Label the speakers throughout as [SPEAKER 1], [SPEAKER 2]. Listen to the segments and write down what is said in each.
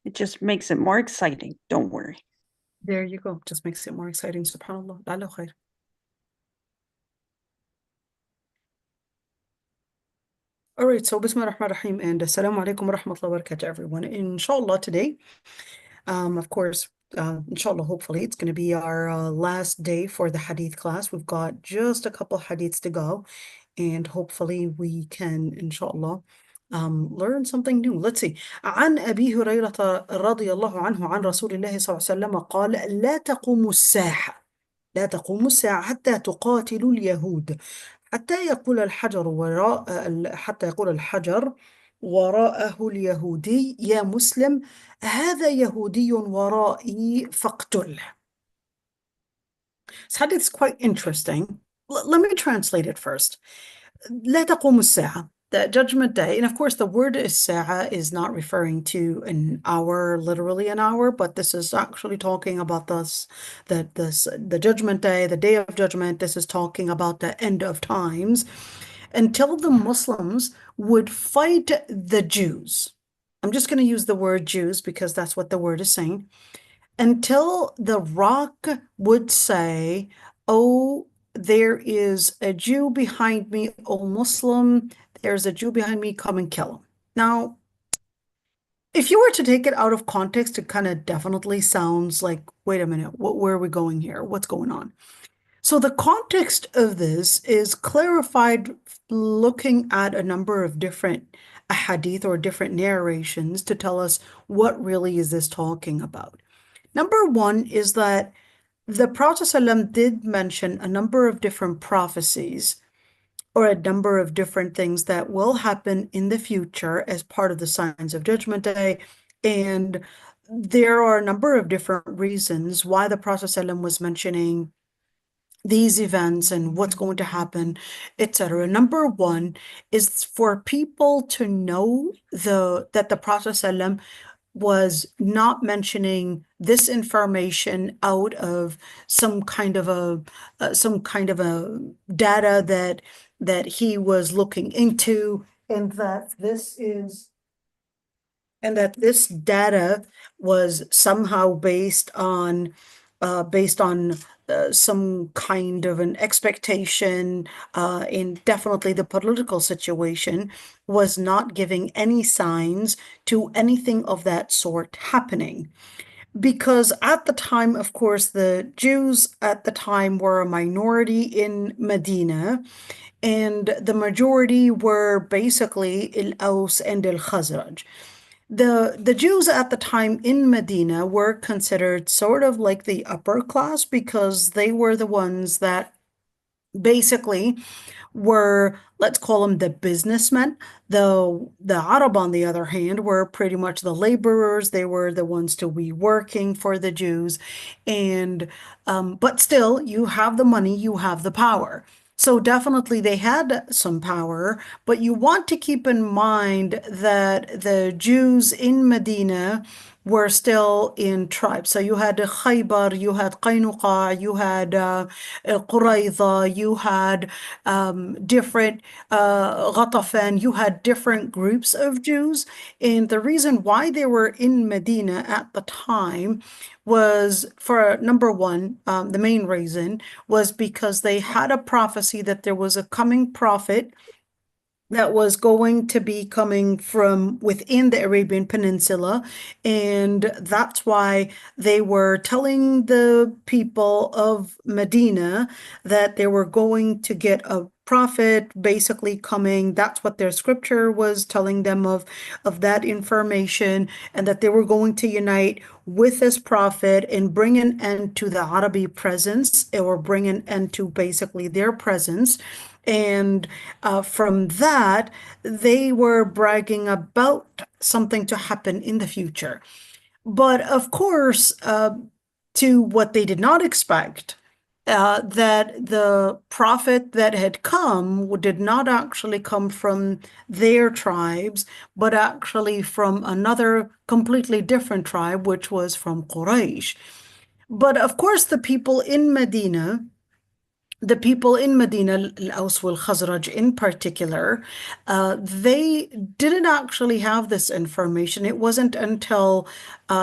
[SPEAKER 1] It just makes it more exciting. Don't worry.
[SPEAKER 2] There you go. Just makes it more exciting. Subhanallah. لعله خير. All right, so Bismillah ar-Rahman ar-Rahim and Assalamu alaikum wa rahmatullahi wa barakatuh, everyone. Inshallah, today, of course, inshallah, hopefully, it's going to be our last day for the hadith class. We've got just a couple hadiths to go, and hopefully, we can, inshallah, learn something new. Let's see. عن أبي هريرة رضي الله عنه عن رسول الله صلى الله عليه وسلم قال لا تقوم الساعة لا تقوم الساعة حتى تقاتلوا اليهود حتى يقول الحجر وراءه اليهودي يا مسلم هذا يهودي ورائي فاقتله. This hadith is quite interesting. Let me translate it first. لا تقوم الساعة, the judgment day, and of course the word sa'a is not referring to an hour, literally an hour, but this is actually talking about the judgment day, the day of judgment. This is talking about the end of times, until the Muslims would fight the Jews. I'm just going to use the word Jews because that's what the word is saying. Until the rock would say, "Oh, there is a Jew behind me, O Muslim, there's a Jew behind me, come and kill him." Now, if you were to take it out of context, it kind of definitely sounds like, wait a minute, where are we going here? What's going on? So the context of this is clarified looking at a number of different hadith or different narrations to tell us what really is this talking about. Number one is that the Prophet ﷺ did mention a number of different prophecies or a number of different things that will happen in the future as part of the signs of Judgment Day. And there are a number of different reasons why the Prophet ﷺ was mentioning these events and what's going to happen, etc. Number one is for people to know that the Prophet ﷺ was not mentioning this information out of some kind of a data that he was looking into, and that this data was somehow based on some kind of an expectation, and definitely the political situation was not giving any signs to anything of that sort happening. Because at the time, of course, the Jews at the time were a minority in Medina, and the majority were basically al-Aws and al-Khazraj. The Jews at the time in Medina were considered sort of like the upper class because they were the ones that basically were, let's call them the businessmen. The Arab, on the other hand, were pretty much the laborers. They were the ones to be working for the Jews. And but still, you have the money, you have the power. So definitely they had some power, but you want to keep in mind that the Jews in Medina were still in tribes. So you had Khaybar, you had Qaynuqa, you had Qurayza, you had different Ghatafan, you had different groups of Jews. And the reason why they were in Medina at the time was, for number one, the main reason was because they had a prophecy that there was a coming prophet that was going to be coming from within the Arabian Peninsula. And that's why they were telling the people of Medina that they were going to get a prophet basically coming. That's what their scripture was telling them of that information, and that they were going to unite with this prophet and bring an end to the Arabi presence, or bring an end to basically their presence. And from that, they were bragging about something to happen in the future. But of course, to what they did not expect, that the prophet that had come did not actually come from their tribes, but actually from another completely different tribe, which was from Quraysh. But of course, the people in Medina the people in Medina, al-Aws wal Khazraj in particular, they didn't actually have this information. It wasn't until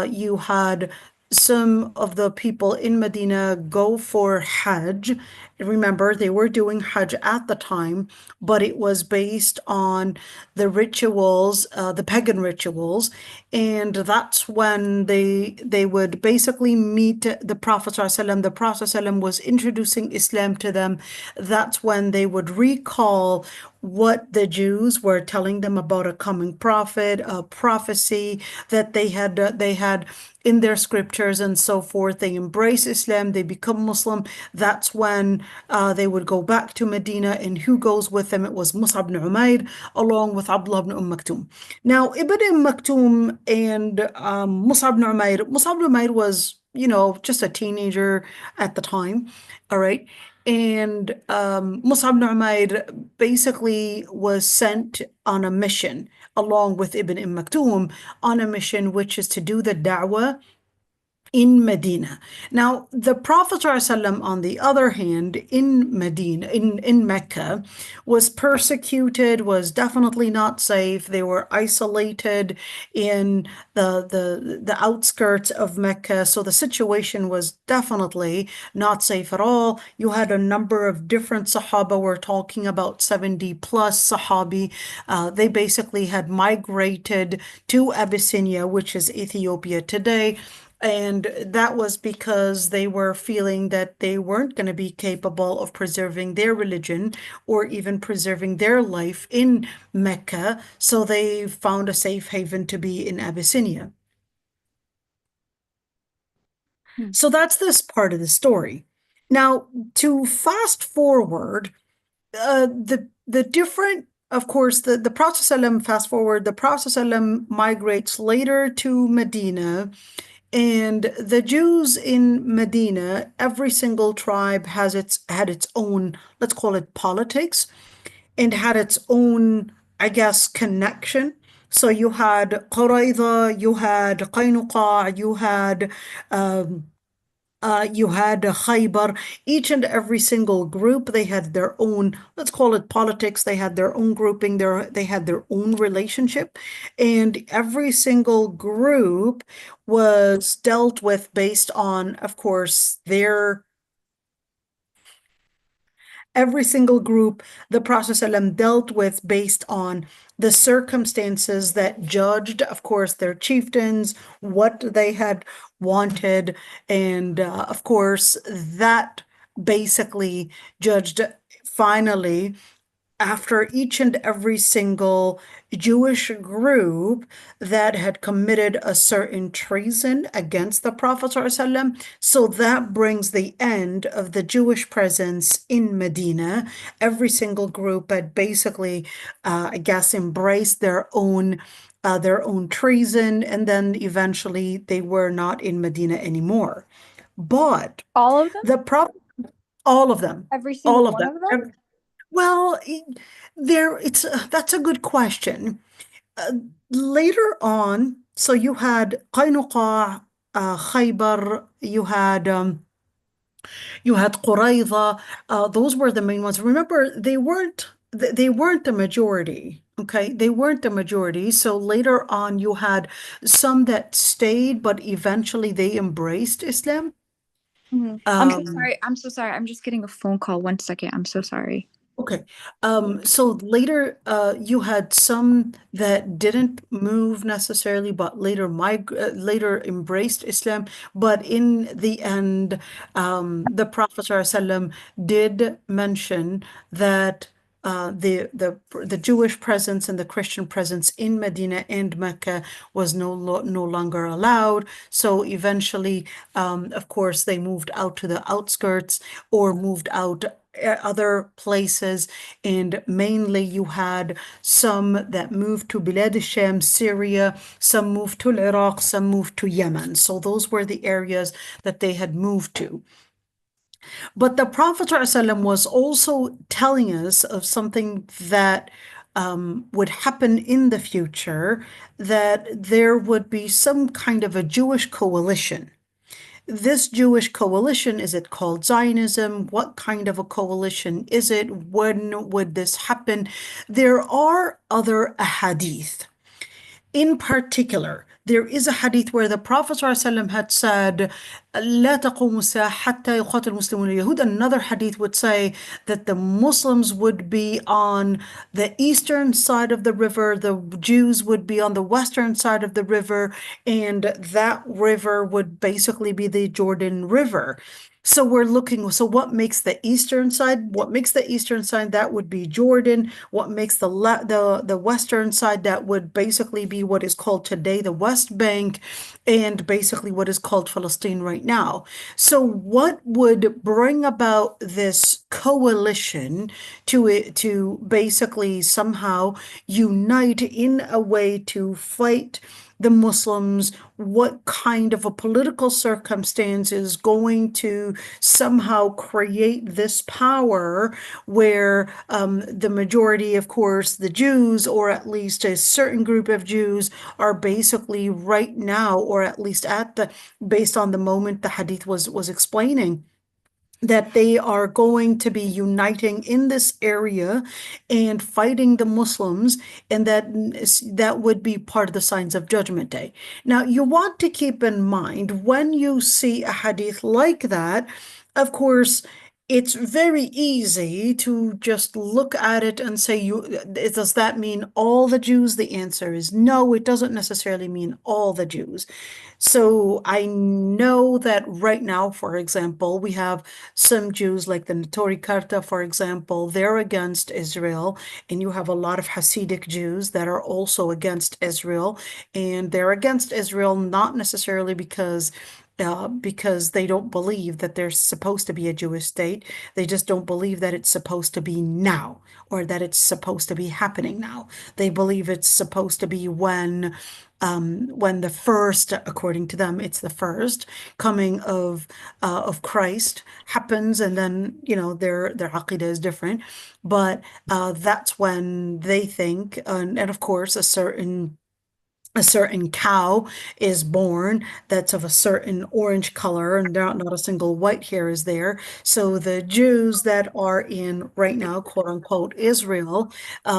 [SPEAKER 2] you had some of the people in Medina go for Hajj. Remember, they were doing Hajj at the time, but it was based on the rituals, the pagan rituals, and that's when they would basically meet the Prophet ﷺ. The Prophet ﷺ was introducing Islam to them. That's when they would recall what the Jews were telling them about a coming prophet, a prophecy that they had in their scriptures and so forth. They embrace Islam, they become Muslim. That's when they would go back to Medina, and who goes with them? It was Mus'ab ibn Umair along with Abdullah ibn Maktoum. Now, Ibn Maktoum and Mus'ab ibn Umair, Mus'ab ibn Umair was, just a teenager at the time, all right? And Mus'ab ibn Umair basically was sent on a mission along with Ibn Maktoum on a mission, which is to do the da'wah in Medina. Now, the Prophet ﷺ, on the other hand, in Medina, in Mecca, was persecuted, was definitely not safe. They were isolated in the outskirts of Mecca. So the situation was definitely not safe at all. You had a number of different Sahaba. We're talking about 70 plus Sahabi. They basically had migrated to Abyssinia, which is Ethiopia today. And that was because they were feeling that they weren't going to be capable of preserving their religion or even preserving their life in Mecca. So they found a safe haven to be in Abyssinia. So that's this part of the story. Now, to fast forward, the different, of course, the Prophet ﷺ, fast forward, the Prophet ﷺ migrates later to Medina. And the Jews in Medina, every single tribe had its own, let's call it politics, and had its own, I guess, connection. So you had Qurayza, you had Qaynuqa, you had Khaybar. Each and every single group, they had their own, let's call it politics. They had their own grouping, they had their own relationship. And every single group was dealt with based on, of course, every single group the Prophet ﷺ dealt with based on the circumstances that judged, of course, their chieftains, what they had wanted. And of course, that basically judged finally after each and every single Jewish group that had committed a certain treason against the Prophet ﷺ. So that brings the end of the Jewish presence in Medina. Every single group had basically, I guess, embraced their own treason, and then eventually they were not in Medina anymore. But
[SPEAKER 3] All of them?
[SPEAKER 2] all of them,
[SPEAKER 3] Every single
[SPEAKER 2] all of
[SPEAKER 3] one
[SPEAKER 2] them.
[SPEAKER 3] of them?
[SPEAKER 2] Well, that's a good question. Later on, so you had Qaynuqa, Khaybar, you had Qurayza. Those were the main ones. Remember, they weren't the majority. Okay, they weren't the majority. So later on, you had some that stayed, but eventually they embraced Islam.
[SPEAKER 3] I'm so sorry. I'm so sorry. I'm just getting a phone call. 1 second. I'm so sorry.
[SPEAKER 2] Okay. So later, you had some that didn't move necessarily, but later embraced Islam. But in the end, the Prophet ﷺ did mention that the Jewish presence and the Christian presence in Medina and Mecca was no longer allowed. So eventually, of course, they moved out to the outskirts or moved out other places, and mainly you had some that moved to Bilad al-Sham, Syria, some moved to Iraq, some moved to Yemen. So those were the areas that they had moved to. But the Prophet ﷺ was also telling us of something that would happen in the future, that there would be some kind of a Jewish coalition this Jewish coalition, is it called Zionism? What kind of a coalition is it? When would this happen? There are other ahadith. In particular, there is a hadith where the Prophet ﷺ had said, لا تقوم الساعة حتى يقاتل المسلمون اليهود. Another hadith would say that the Muslims would be on the eastern side of the river, the Jews would be on the western side of the river, and that river would basically be the Jordan River. So we're looking, so what makes the eastern side? What makes the eastern side? That would be Jordan. What makes the western side? That would basically be what is called today the West Bank, and basically what is called Palestine right now. So what would bring about this coalition to basically somehow unite in a way to fight the Muslims? What kind of a political circumstance is going to somehow create this power where the majority, of course, the Jews, or at least a certain group of Jews, are basically right now, or at least based on the moment the hadith was explaining, that they are going to be uniting in this area and fighting the Muslims, and that would be part of the signs of Judgment Day. Now, you want to keep in mind when you see a hadith like that, of course, it's very easy to just look at it and say, does that mean all the Jews? The answer is no, it doesn't necessarily mean all the Jews. So I know that right now, for example, we have some Jews like the Notori Karta, for example, they're against Israel, and you have a lot of Hasidic Jews that are also against Israel, and they're against Israel not necessarily because they don't believe that there's supposed to be a Jewish state. They just don't believe that it's supposed to be now, or that it's supposed to be happening now. They believe it's supposed to be when the first, according to them, it's the first coming of Christ happens, and then their aqidah is different, but that's when they think, and of course a certain cow is born that's of a certain orange color, and not a single white hair is there. So the Jews that are in right now, quote unquote, Israel,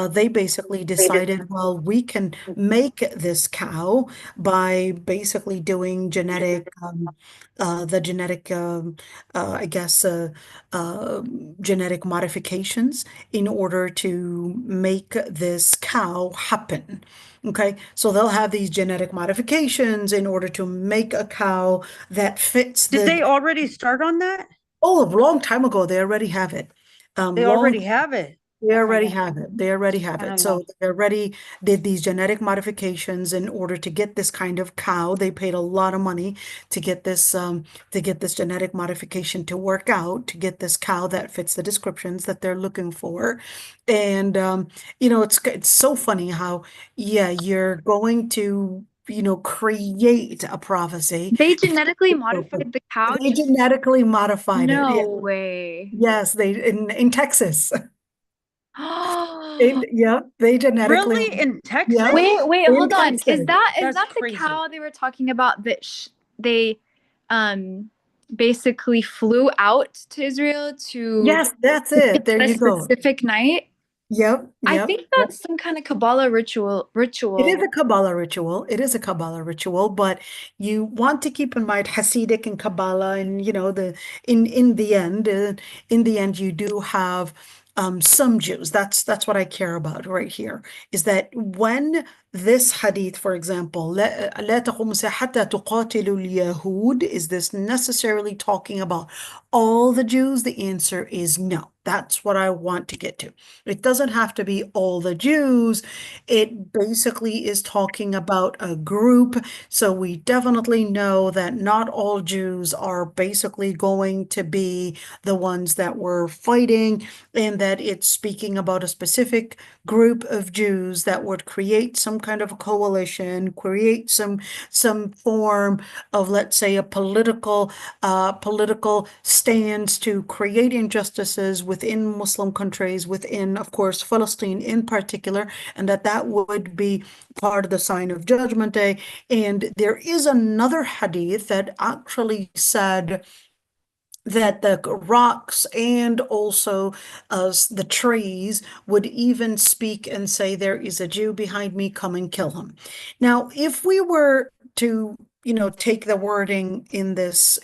[SPEAKER 2] they basically decided, well, we can make this cow by basically doing genetic, genetic modifications in order to make this cow happen. Okay, so they'll have these genetic modifications in order to make a cow that fits
[SPEAKER 1] Did they already start on that?
[SPEAKER 2] Oh, a long time ago, they already have it.
[SPEAKER 1] They already have it.
[SPEAKER 2] They
[SPEAKER 1] Oh my
[SPEAKER 2] already
[SPEAKER 1] God.
[SPEAKER 2] have it. They already have it. So they already did these genetic modifications in order to get this kind of cow. They paid a lot of money to get this genetic modification to work out, to get this cow that fits the descriptions that they're looking for. And it's so funny how, yeah, you're going to create a prophecy.
[SPEAKER 3] They genetically modified the cow?
[SPEAKER 2] They genetically modified it.
[SPEAKER 3] No
[SPEAKER 2] Yeah.
[SPEAKER 3] way.
[SPEAKER 2] Yes, in Texas. They genetically.
[SPEAKER 1] Really? In Texas?
[SPEAKER 2] Yeah.
[SPEAKER 3] Wait,
[SPEAKER 2] In
[SPEAKER 3] hold on. Is
[SPEAKER 2] Texas.
[SPEAKER 3] that
[SPEAKER 1] That's
[SPEAKER 3] the
[SPEAKER 1] crazy.
[SPEAKER 3] cow they were talking about that they basically flew out to Israel to
[SPEAKER 2] Yes, that's it. There
[SPEAKER 3] a
[SPEAKER 2] you go.
[SPEAKER 3] specific night?
[SPEAKER 2] Yep.
[SPEAKER 3] I think that's some kind of Kabbalah ritual.
[SPEAKER 2] It is a Kabbalah ritual. It is a Kabbalah ritual, but you want to keep in mind Hasidic and Kabbalah, and in the end, you do have some Jews. That's what I care about right here, is that when this hadith, for example, لا تقوم الساعة حتى تقاتلوا اليهود, is this necessarily talking about all the Jews? The answer is no. That's what I want to get to. It doesn't have to be all the Jews. It basically is talking about a group. So we definitely know that not all Jews are basically going to be the ones that were fighting, and that it's speaking about a specific group of Jews that would create some kind of a coalition, create some form of, let's say, a political stance to create injustices within Muslim countries, within, of course, Palestine in particular, and that would be part of the sign of Judgment Day. And there is another hadith that actually said that the rocks and also the trees would even speak and say, there is a Jew behind me, come and kill him. Now, if we were to, take the wording in this,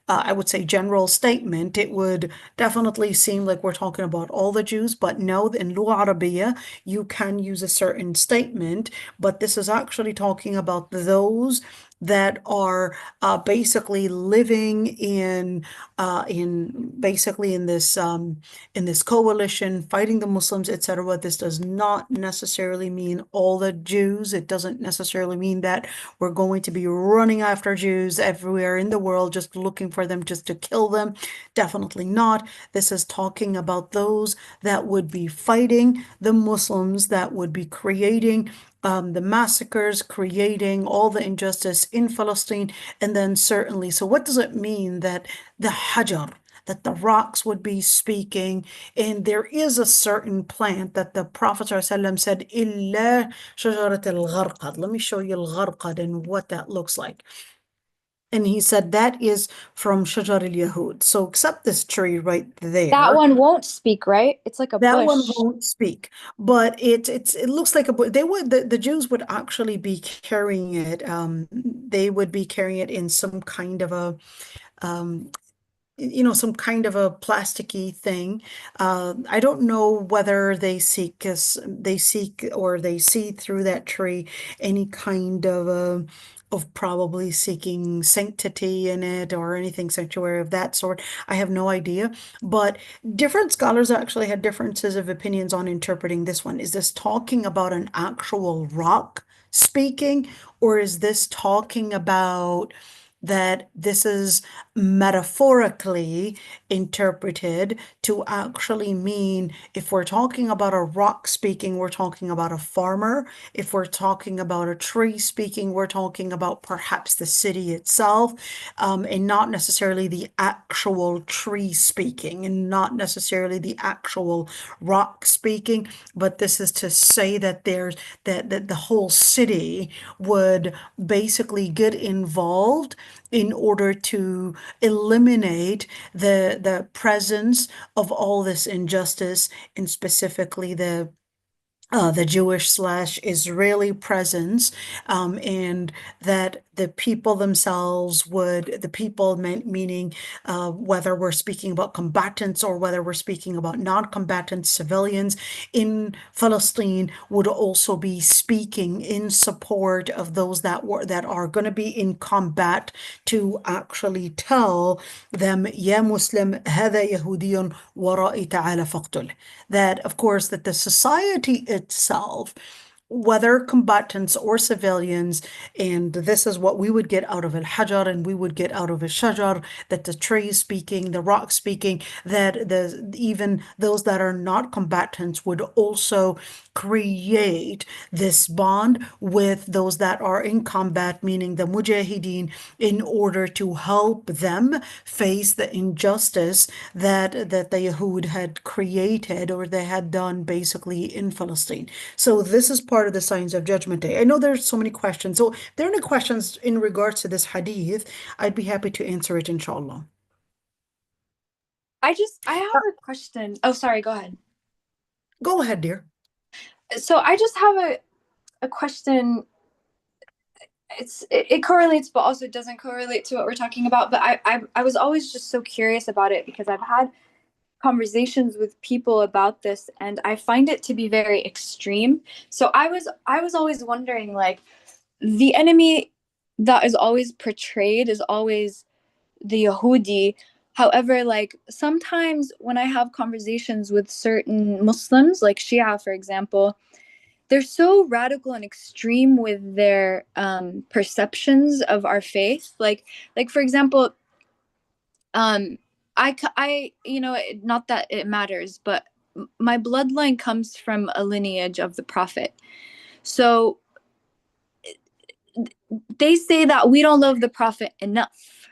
[SPEAKER 2] I would say general statement, it would definitely seem like we're talking about all the Jews, but no, in Lugha Arabiya, you can use a certain statement, but this is actually talking about those that are basically living in basically in this coalition fighting the Muslims, etc. This does not necessarily mean all the Jews. It doesn't necessarily mean that we're going to be running after Jews everywhere in the world, just looking for them, just to kill them. Definitely not. This is talking about those that would be fighting the Muslims, that would be creating the massacres, creating all the injustice in Palestine. And then certainly, so what does it mean that the hajar, that the rocks would be speaking? And there is a certain plant that the Prophet ﷺ said, إِلَّا شَجَرَةَ الْغَرْقَدْ. Let me show you al-gharqad and what that looks like. And he said that is from Shajar al-Yahud. So except this tree right there.
[SPEAKER 3] That one won't speak, right? It's like a
[SPEAKER 2] That
[SPEAKER 3] bush.
[SPEAKER 2] one won't speak, but it looks like a bush. The Jews would actually be carrying it. They would be carrying it in some kind of a some kind of a plasticky thing. I don't know whether they seek or they see through that tree any kind of probably seeking sanctity in it or anything sanctuary of that sort. I have no idea, but different scholars actually had differences of opinions on interpreting this one. Is this talking about an actual rock speaking, or is this talking about that this is metaphorically interpreted to actually mean, if we're talking about a rock speaking, we're talking about a farmer. If we're talking about a tree speaking, we're talking about perhaps the city itself, and not necessarily the actual tree speaking and not necessarily the actual rock speaking. But this is to say that there's that the whole city would basically get involved in order to eliminate the presence of all this injustice, and specifically the Jewish/Israeli presence, and that the people themselves meaning whether we're speaking about combatants or whether we're speaking about non-combatant civilians in Palestine, would also be speaking in support of those that are going to be in combat, to actually tell them, Ya Muslim, هذا يهودي ورائي تعال فاقتله. That, of course, that the society itself, whether combatants or civilians, and this is what we would get out of al-hajar and we would get out of al-shajar, that the tree speaking, the rock speaking, that even those that are not combatants would also create this bond with those that are in combat, meaning the mujahideen, in order to help them face the injustice that the Yahud had created, or they had done basically in Palestine. So this is part of the signs of Judgment Day. I know there's so many questions. So if there are any questions in regards to this hadith, I'd be happy to answer it, inshallah.
[SPEAKER 3] I have a question. Oh, sorry, go ahead.
[SPEAKER 2] Go ahead, dear.
[SPEAKER 3] So I just have a question. It correlates, but also doesn't correlate to what we're talking about. But I was always just so curious about it, because I've had conversations with people about this, and I find it to be very extreme. So I was always wondering, like, the enemy that is always portrayed is always the Yahudi. However, like, sometimes when I have conversations with certain Muslims, like Shia, for example, they're so radical and extreme with their perceptions of our faith. Like for example, I not that it matters, but my bloodline comes from a lineage of the Prophet. So they say that we don't love the Prophet enough.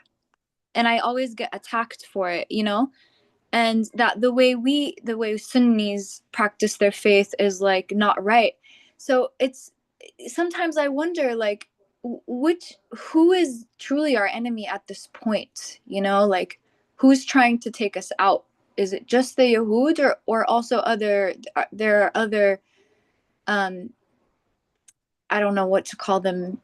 [SPEAKER 3] And I always get attacked for it, and that the way Sunnis practice their faith is like not right. So it's sometimes I wonder like who is truly our enemy at this point, you know, like who's trying to take us out? Is it just the Yahud, or also there are other I don't know what to call them,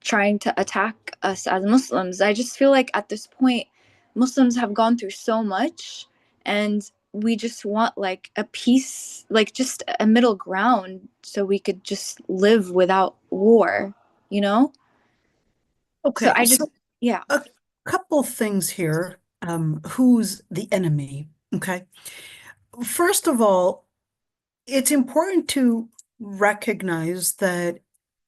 [SPEAKER 3] trying to attack us as Muslims. I just feel like at this point Muslims have gone through so much, and we just want like a peace, like just a middle ground, so we could just live without war, you know? So
[SPEAKER 2] Okay,
[SPEAKER 3] I just,
[SPEAKER 2] so
[SPEAKER 3] yeah.
[SPEAKER 2] a couple things here. Who's the enemy? Okay. First of all, it's important to recognize that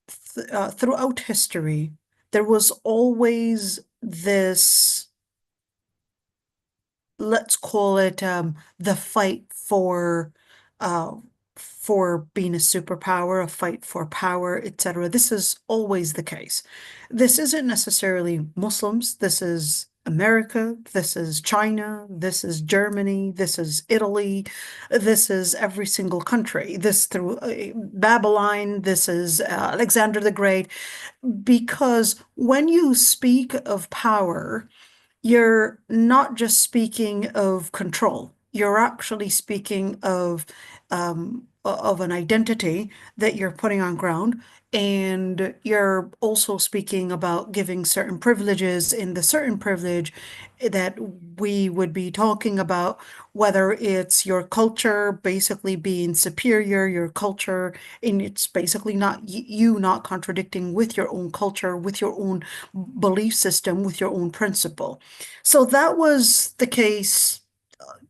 [SPEAKER 2] throughout history, there was always this, let's call it the fight for being a superpower, a fight for power, etc. This is always the case. This isn't necessarily Muslims. This is America, this is China, this is Germany, this is Italy, this is every single country. This through Babylon, this is Alexander the Great. Because when you speak of power, you're not just speaking of control. You're actually speaking of an identity that you're putting on ground, and you're also speaking about giving certain privileges. In the certain privilege that we would be talking about, whether it's your culture basically being superior, your culture, and it's basically not you not contradicting with your own culture, with your own belief system, with your own principle. So that was the case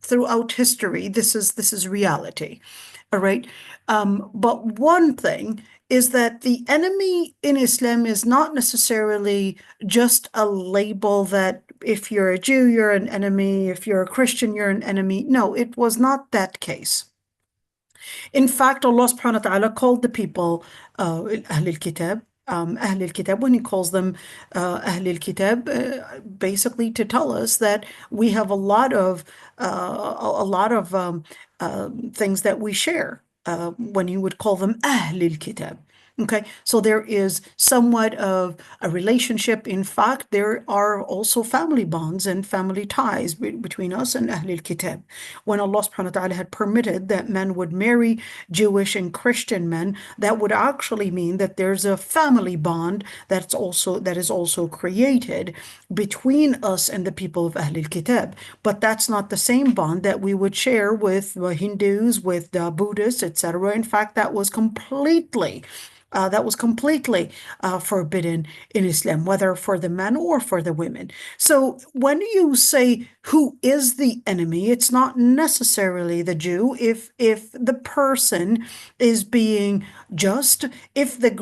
[SPEAKER 2] throughout history. This is reality. All right. But one thing is that the enemy in Islam is not necessarily just a label that if you're a Jew, you're an enemy. If you're a Christian, you're an enemy. No, it was not that case. In fact, Allah subhanahu wa ta'ala called the people Ahl al-Kitab, Ahl al-Kitab, when he calls them Ahl al-Kitab, basically to tell us that we have a lot of things that we share when you would call them Ahl al-Kitab. Okay, so there is somewhat of a relationship. In fact, there are also family bonds and family ties between us and Ahl al-Kitab. When Allah subhanahu wa ta'ala had permitted that men would marry Jewish and Christian men, that would actually mean that there's a family bond that is also created between us and the people of Ahl al-Kitab. But that's not the same bond that we would share with Hindus, with Buddhists, etc. In fact, that was completely forbidden in Islam, whether for the men or for the women. So when you say who is the enemy, it's not necessarily the Jew. If the person is being just, if that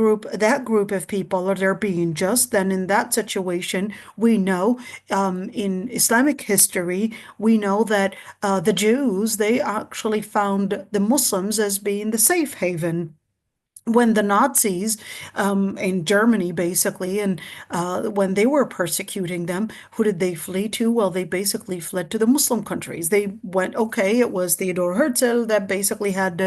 [SPEAKER 2] group of people they're being just, then in that situation, we know in Islamic history, we know that the Jews, they actually found the Muslims as being the safe haven. When the Nazis in Germany, basically, and when they were persecuting them, who did they flee to? Well, they basically fled to the Muslim countries. They went, okay, it was Theodor Herzl that basically had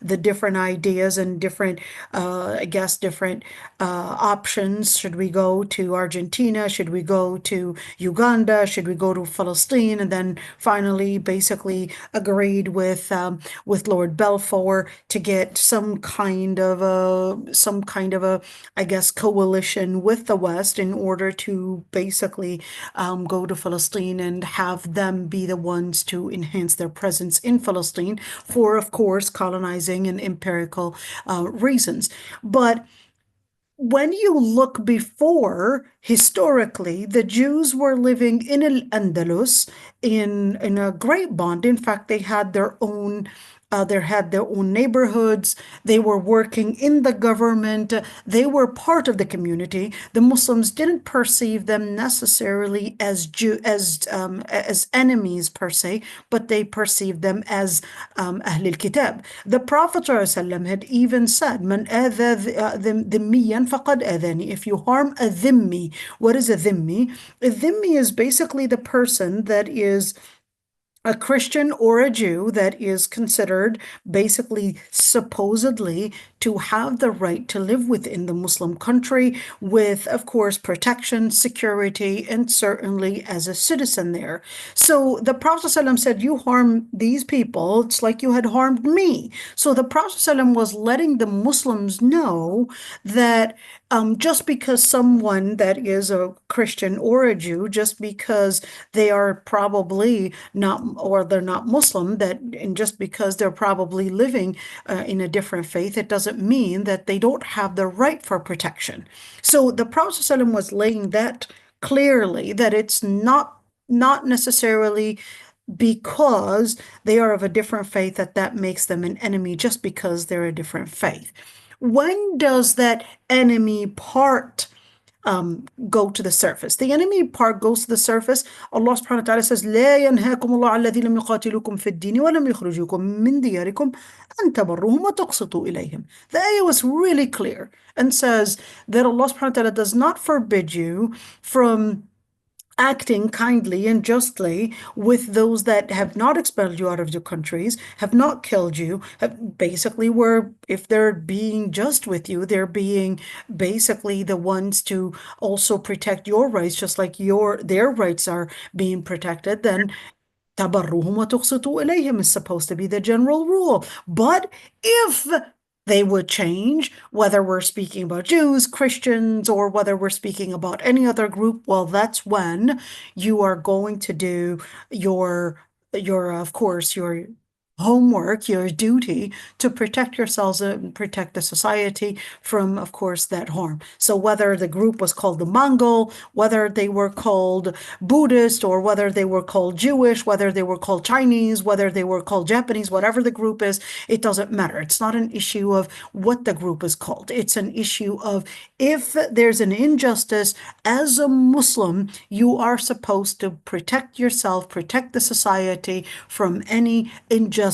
[SPEAKER 2] the different ideas and different, I guess, different options. Should we go to Argentina? Should we go to Uganda? Should we go to Palestine? And then finally, basically agreed with Lord Balfour to get some kind of a, I guess, coalition with the West in order to basically go to Palestine and have them be the ones to enhance their presence in Palestine for, of course, colonizing and empirical reasons. But when you look before, historically, the Jews were living in Al-Andalus in a great bond. In fact, they had their own neighborhoods. They were working in the government. They were part of the community. The Muslims didn't perceive them necessarily as enemies per se, but they perceived them as Ahl al-Kitab. The Prophet ﷺ had even said, "Man adha dhimmiyan faqad adhani." If you harm a dhimmi, what is a dhimmi? A dhimmi is basically the person that is a Christian or a Jew that is considered basically supposedly to have the right to live within the Muslim country with, of course, protection, security, and certainly as a citizen there. So the Prophet ﷺ said, you harm these people, it's like you had harmed me. So the Prophet ﷺ was letting the Muslims know that just because someone that is a Christian or a Jew, just because they are probably not, or they're not Muslim, and just because they're probably living in a different faith, it doesn't mean that they don't have the right for protection. So the Prophet ﷺ was laying that clearly, that it's not necessarily because they are of a different faith that makes them an enemy just because they're a different faith. When does that enemy part go to the surface? The enemy part goes to the surface. Allah subhanahu wa ta'ala says, لا ينهاكم الله عن الذين لم يقاتلوكم في الدين ولم يخرجوكم من دياركم أن تبروهم وتقسطوا إليهم. The ayah was really clear and says that Allah subhanahu wa ta'ala does not forbid you from acting kindly and justly with those that have not expelled you out of your countries, have not killed you, basically if they're being just with you, they're being basically the ones to also protect your rights, just like their rights are being protected, then تبرهم وتقسطوا إليهم is supposed to be the general rule. But if they would change, whether we're speaking about Jews, Christians, or whether we're speaking about any other group, well, that's when you are going to do your of course, your homework, your duty to protect yourselves and protect the society from, of course, that harm. So whether the group was called the Mongol, whether they were called Buddhist, or whether they were called Jewish, whether they were called Chinese, whether they were called Japanese, whatever the group is, it doesn't matter. It's not an issue of what the group is called. It's an issue of if there's an injustice, as a Muslim, you are supposed to protect yourself, protect the society from any injustice,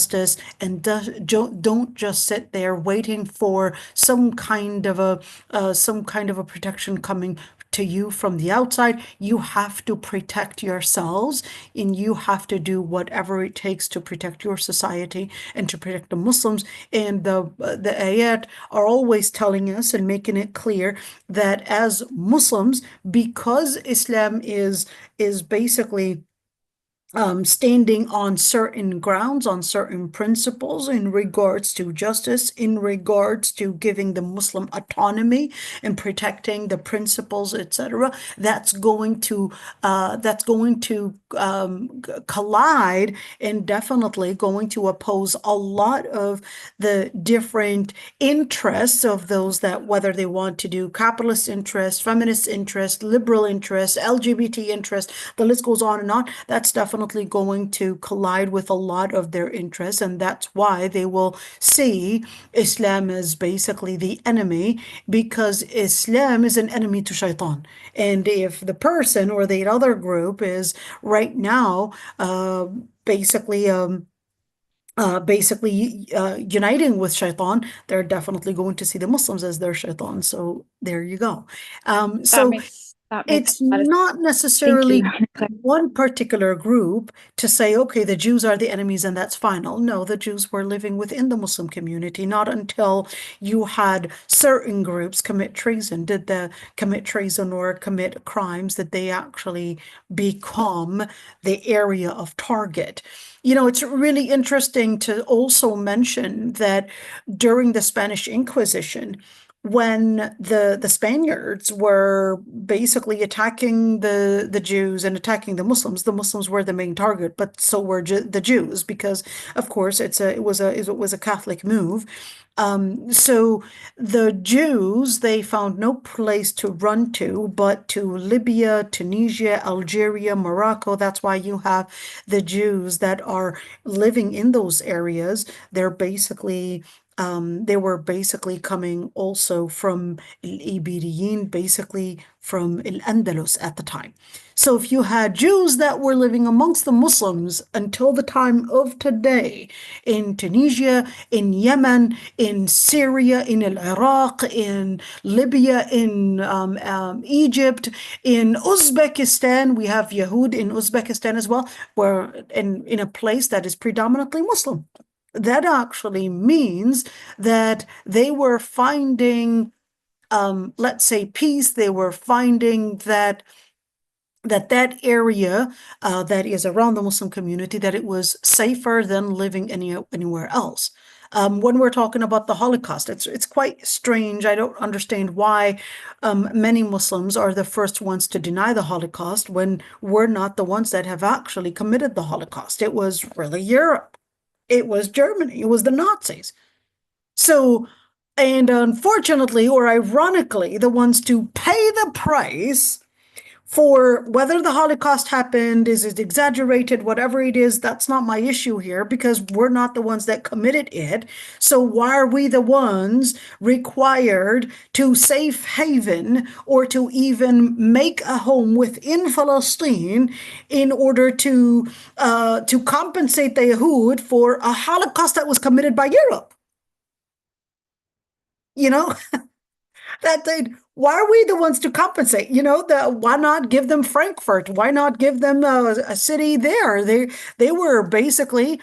[SPEAKER 2] and don't just sit there waiting for some kind of a protection coming to you from the outside. You have to protect yourselves, and you have to do whatever it takes to protect your society and to protect the Muslims. And the ayat are always telling us and making it clear that as Muslims, because Islam is basically standing on certain grounds, on certain principles in regards to justice, in regards to giving the Muslim autonomy and protecting the principles, etc., that's going to collide and definitely going to oppose a lot of the different interests of those that, whether they want to do capitalist interest, feminist interest, liberal interest, LGBT interest, the list goes on and on. That's definitely going to collide with a lot of their interests, and that's why they will see Islam as basically the enemy, because Islam is an enemy to shaitan. And if the person or the other group is right now basically uniting with shaitan, they're definitely going to see the Muslims as their shaitan. So there you go. So
[SPEAKER 3] that makes
[SPEAKER 2] it's not necessarily one particular group to say, okay, the Jews are the enemies and that's final. No, the Jews were living within the Muslim community. Not until you had certain groups commit treason, did they commit treason or commit crimes, that they actually become the area of target. You know, it's really interesting to also mention that during the Spanish Inquisition, when the Spaniards were basically attacking the Jews and attacking the Muslims were the main target, but so were the Jews, because of course it was a Catholic move. So the Jews, they found no place to run to but to Libya, Tunisia, Algeria, Morocco. That's why you have the Jews that are living in those areas. They're basically They were basically coming also from al-Iberiyin, basically from al-Andalus at the time. So if you had Jews that were living amongst the Muslims until the time of today, in Tunisia, in Yemen, in Syria, in Iraq, in Libya, in Egypt, in Uzbekistan, we have Yahud in Uzbekistan as well, where in a place that is predominantly Muslim. That actually means that they were finding, let's say, peace. They were finding that area that is around the Muslim community, that it was safer than living anywhere else. When we're talking about the Holocaust, it's quite strange. I don't understand why many Muslims are the first ones to deny the Holocaust when we're not the ones that have actually committed the Holocaust. It was really Europe. It was Germany. It was the Nazis. So, and unfortunately, or ironically, the ones to pay the price for whether the Holocaust happened, is it exaggerated, whatever it is, that's not my issue here, because we're not the ones that committed it. So why are we the ones required to safe haven or to even make a home within Palestine in order to compensate the Yahud for a Holocaust that was committed by Europe? You know? Why are we the ones to compensate? Why not give them Frankfurt? Why not give them a city there? They were basically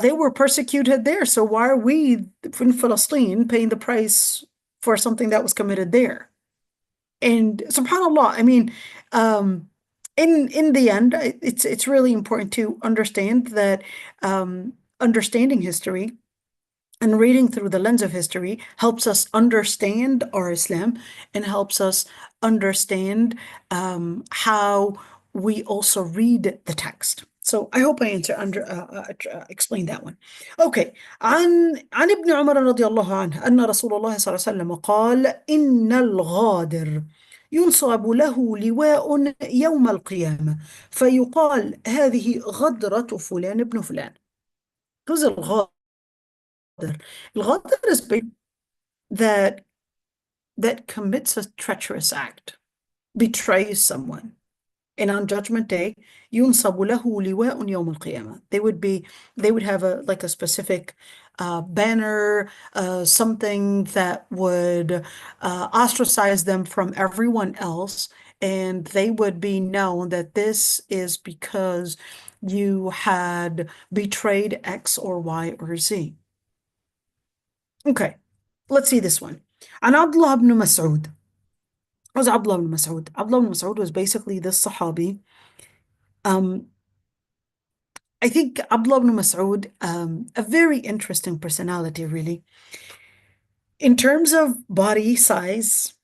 [SPEAKER 2] they were persecuted there. So why are we in Palestine paying the price for something that was committed there? And subhanAllah, I mean, in the end, it's really important to understand that understanding history and reading through the lens of history helps us understand our Islam and helps us understand how we also read the text. So I hope I explained that one. Okay. عن ابن عمر رضي الله عنه أن رسول الله صلى الله عليه وسلم قال إن الغادر ينصب له لواء يوم القيامة فيقال هذه غدرة فلان ابن فلان. Who's الغادر? الغادر is that commits a treacherous act, betrays someone, and on Judgment Day, ينصب له لواء يوم القيامة. They would have a specific banner, something that would ostracize them from everyone else, and they would be known that this is because you had betrayed X or Y or Z. Okay, let's see this one. عن عبد الله بن مسعود. Who's Abdullah ibn Mas'ud? Abdullah ibn Mas'ud was basically this Sahabi. I think Abdullah ibn Mas'ud, a very interesting personality, really. In terms of body size,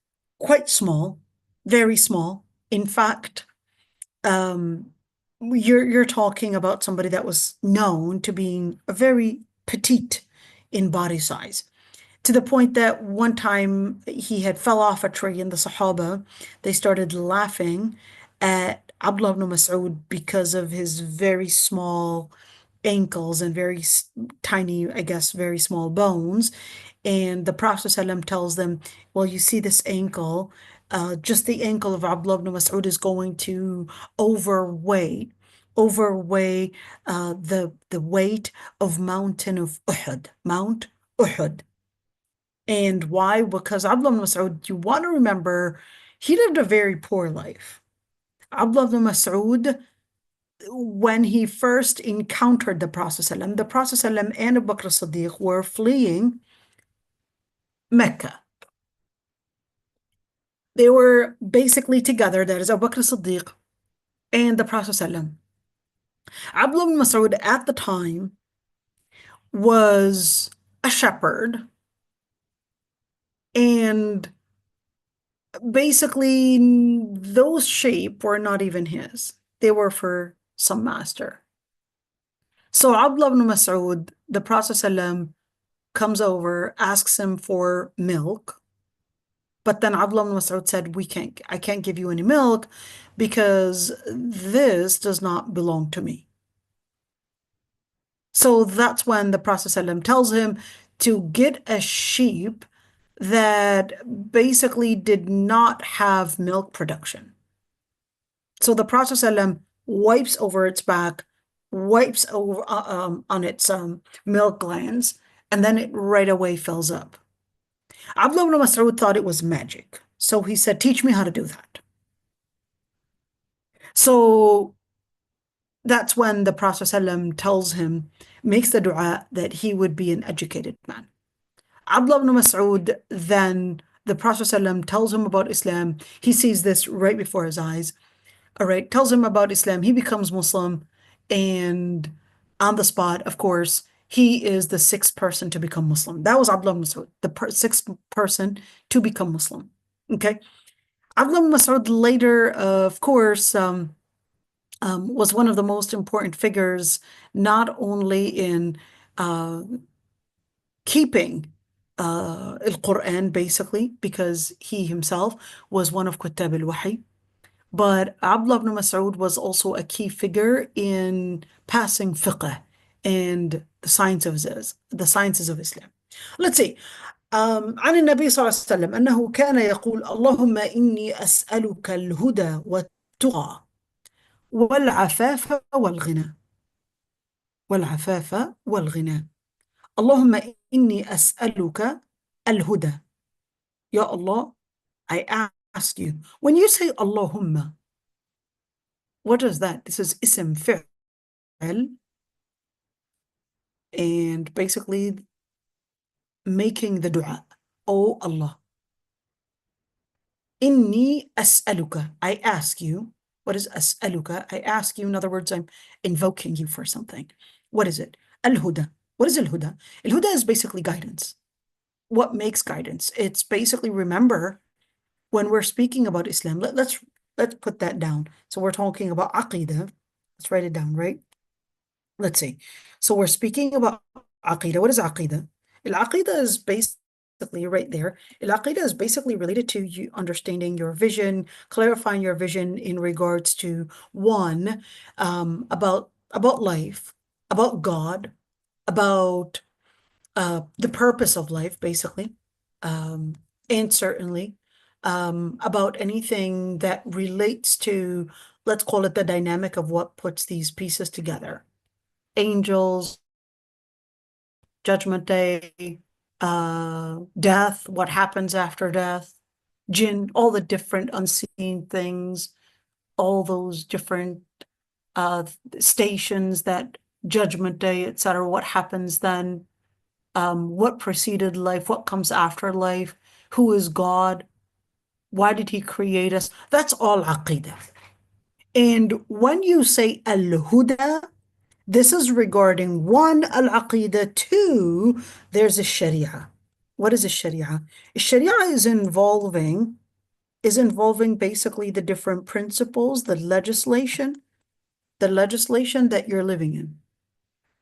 [SPEAKER 2] quite small, very small. In fact, you're talking about somebody that was known to being a very petite in body size, to the point that one time he had fell off a tree and the Sahaba, they started laughing at Abdullah ibn Mas'ud because of his very small ankles and very tiny, I guess, very small bones. And the Prophet ﷺ tells them, well, you see this ankle, just the ankle of Abdullah ibn Mas'ud is going to overweigh the weight of mountain of Uhud, Mount Uhud. And why? Because Abdullah ibn Mas'ud, you want to remember, he lived a very poor life. Abdullah ibn Mas'ud, when he first encountered the Prophet ﷺ, the Prophet ﷺ and Abu Bakr as-Siddiq were fleeing Mecca. They were basically together, that is Abu Bakr as-Siddiq and the Prophet ﷺ. Abdullah ibn Mas'ud at the time was a shepherd, and basically those sheep were not even his. They were for some master. So Abdullah ibn Mas'ud, the Prophet ﷺ comes over, asks him for milk. But then Abdullah ibn Mas'ud said, I can't give you any milk because this does not belong to me. So that's when the Prophet ﷺ tells him to get a sheep that basically did not have milk production. So the Prophet ﷺ wipes over its back, wipes over on its milk glands, and then it right away fills up. Abdullah ibn Mas'ud thought it was magic. So he said, teach me how to do that. So that's when the Prophet ﷺ tells him, makes the dua that he would be an educated man. Abdullah ibn Mas'ud, then the Prophet ﷺ tells him about Islam. He sees this right before his eyes. All right, tells him about Islam. He becomes Muslim, and on the spot, of course, he is the sixth person to become Muslim. That was Abdullah ibn Mas'ud, the sixth person to become Muslim. Okay, Abdullah ibn Mas'ud later, of course, was one of the most important figures, not only in keeping al-Quran, basically, because he himself was one of Kuttab al-Wahi, but Abdullah ibn Mas'ud was also a key figure in passing fiqh and the sciences of Islam. Let's see. عن النبي صلى الله عليه وسلم أنه كان يقول اللهم إني أسألك الهدى والتقى والعفاف والغنى اللهم إني أسألك الهدى. Ya Allah, I ask you. When you say Allahumma, what is that? This is ism fi'l, and basically making the dua. Oh Allah. Inni as'aluka. I ask you. What is as'aluka? I ask you. In other words, I'm invoking you for something. What is it? Al-huda. What is al-huda? Al-huda is basically guidance. What makes guidance? It's basically, remember, when we're speaking about Islam, let's put that down. So we're talking about aqidah. Let's write it down, right? Let's see. So we're speaking about aqidah. What is aqidah? Al-aqidah is basically right there. Al-aqidah is basically related to you understanding your vision, clarifying your vision in regards to one, about life, about God, about the purpose of life, basically, and certainly about anything that relates to, let's call it the dynamic of what puts these pieces together. Angels, Judgment Day, death, what happens after death, jinn, all the different unseen things, all those different stations, that Judgment Day, etc. What happens then? What preceded life? What comes after life? Who is God? Why did he create us? That's all aqidah. And when you say al-huda, this is regarding one, al-aqidah, two, there's a sharia. What is a sharia? Sharia is involving basically the different principles, the legislation that you're living in.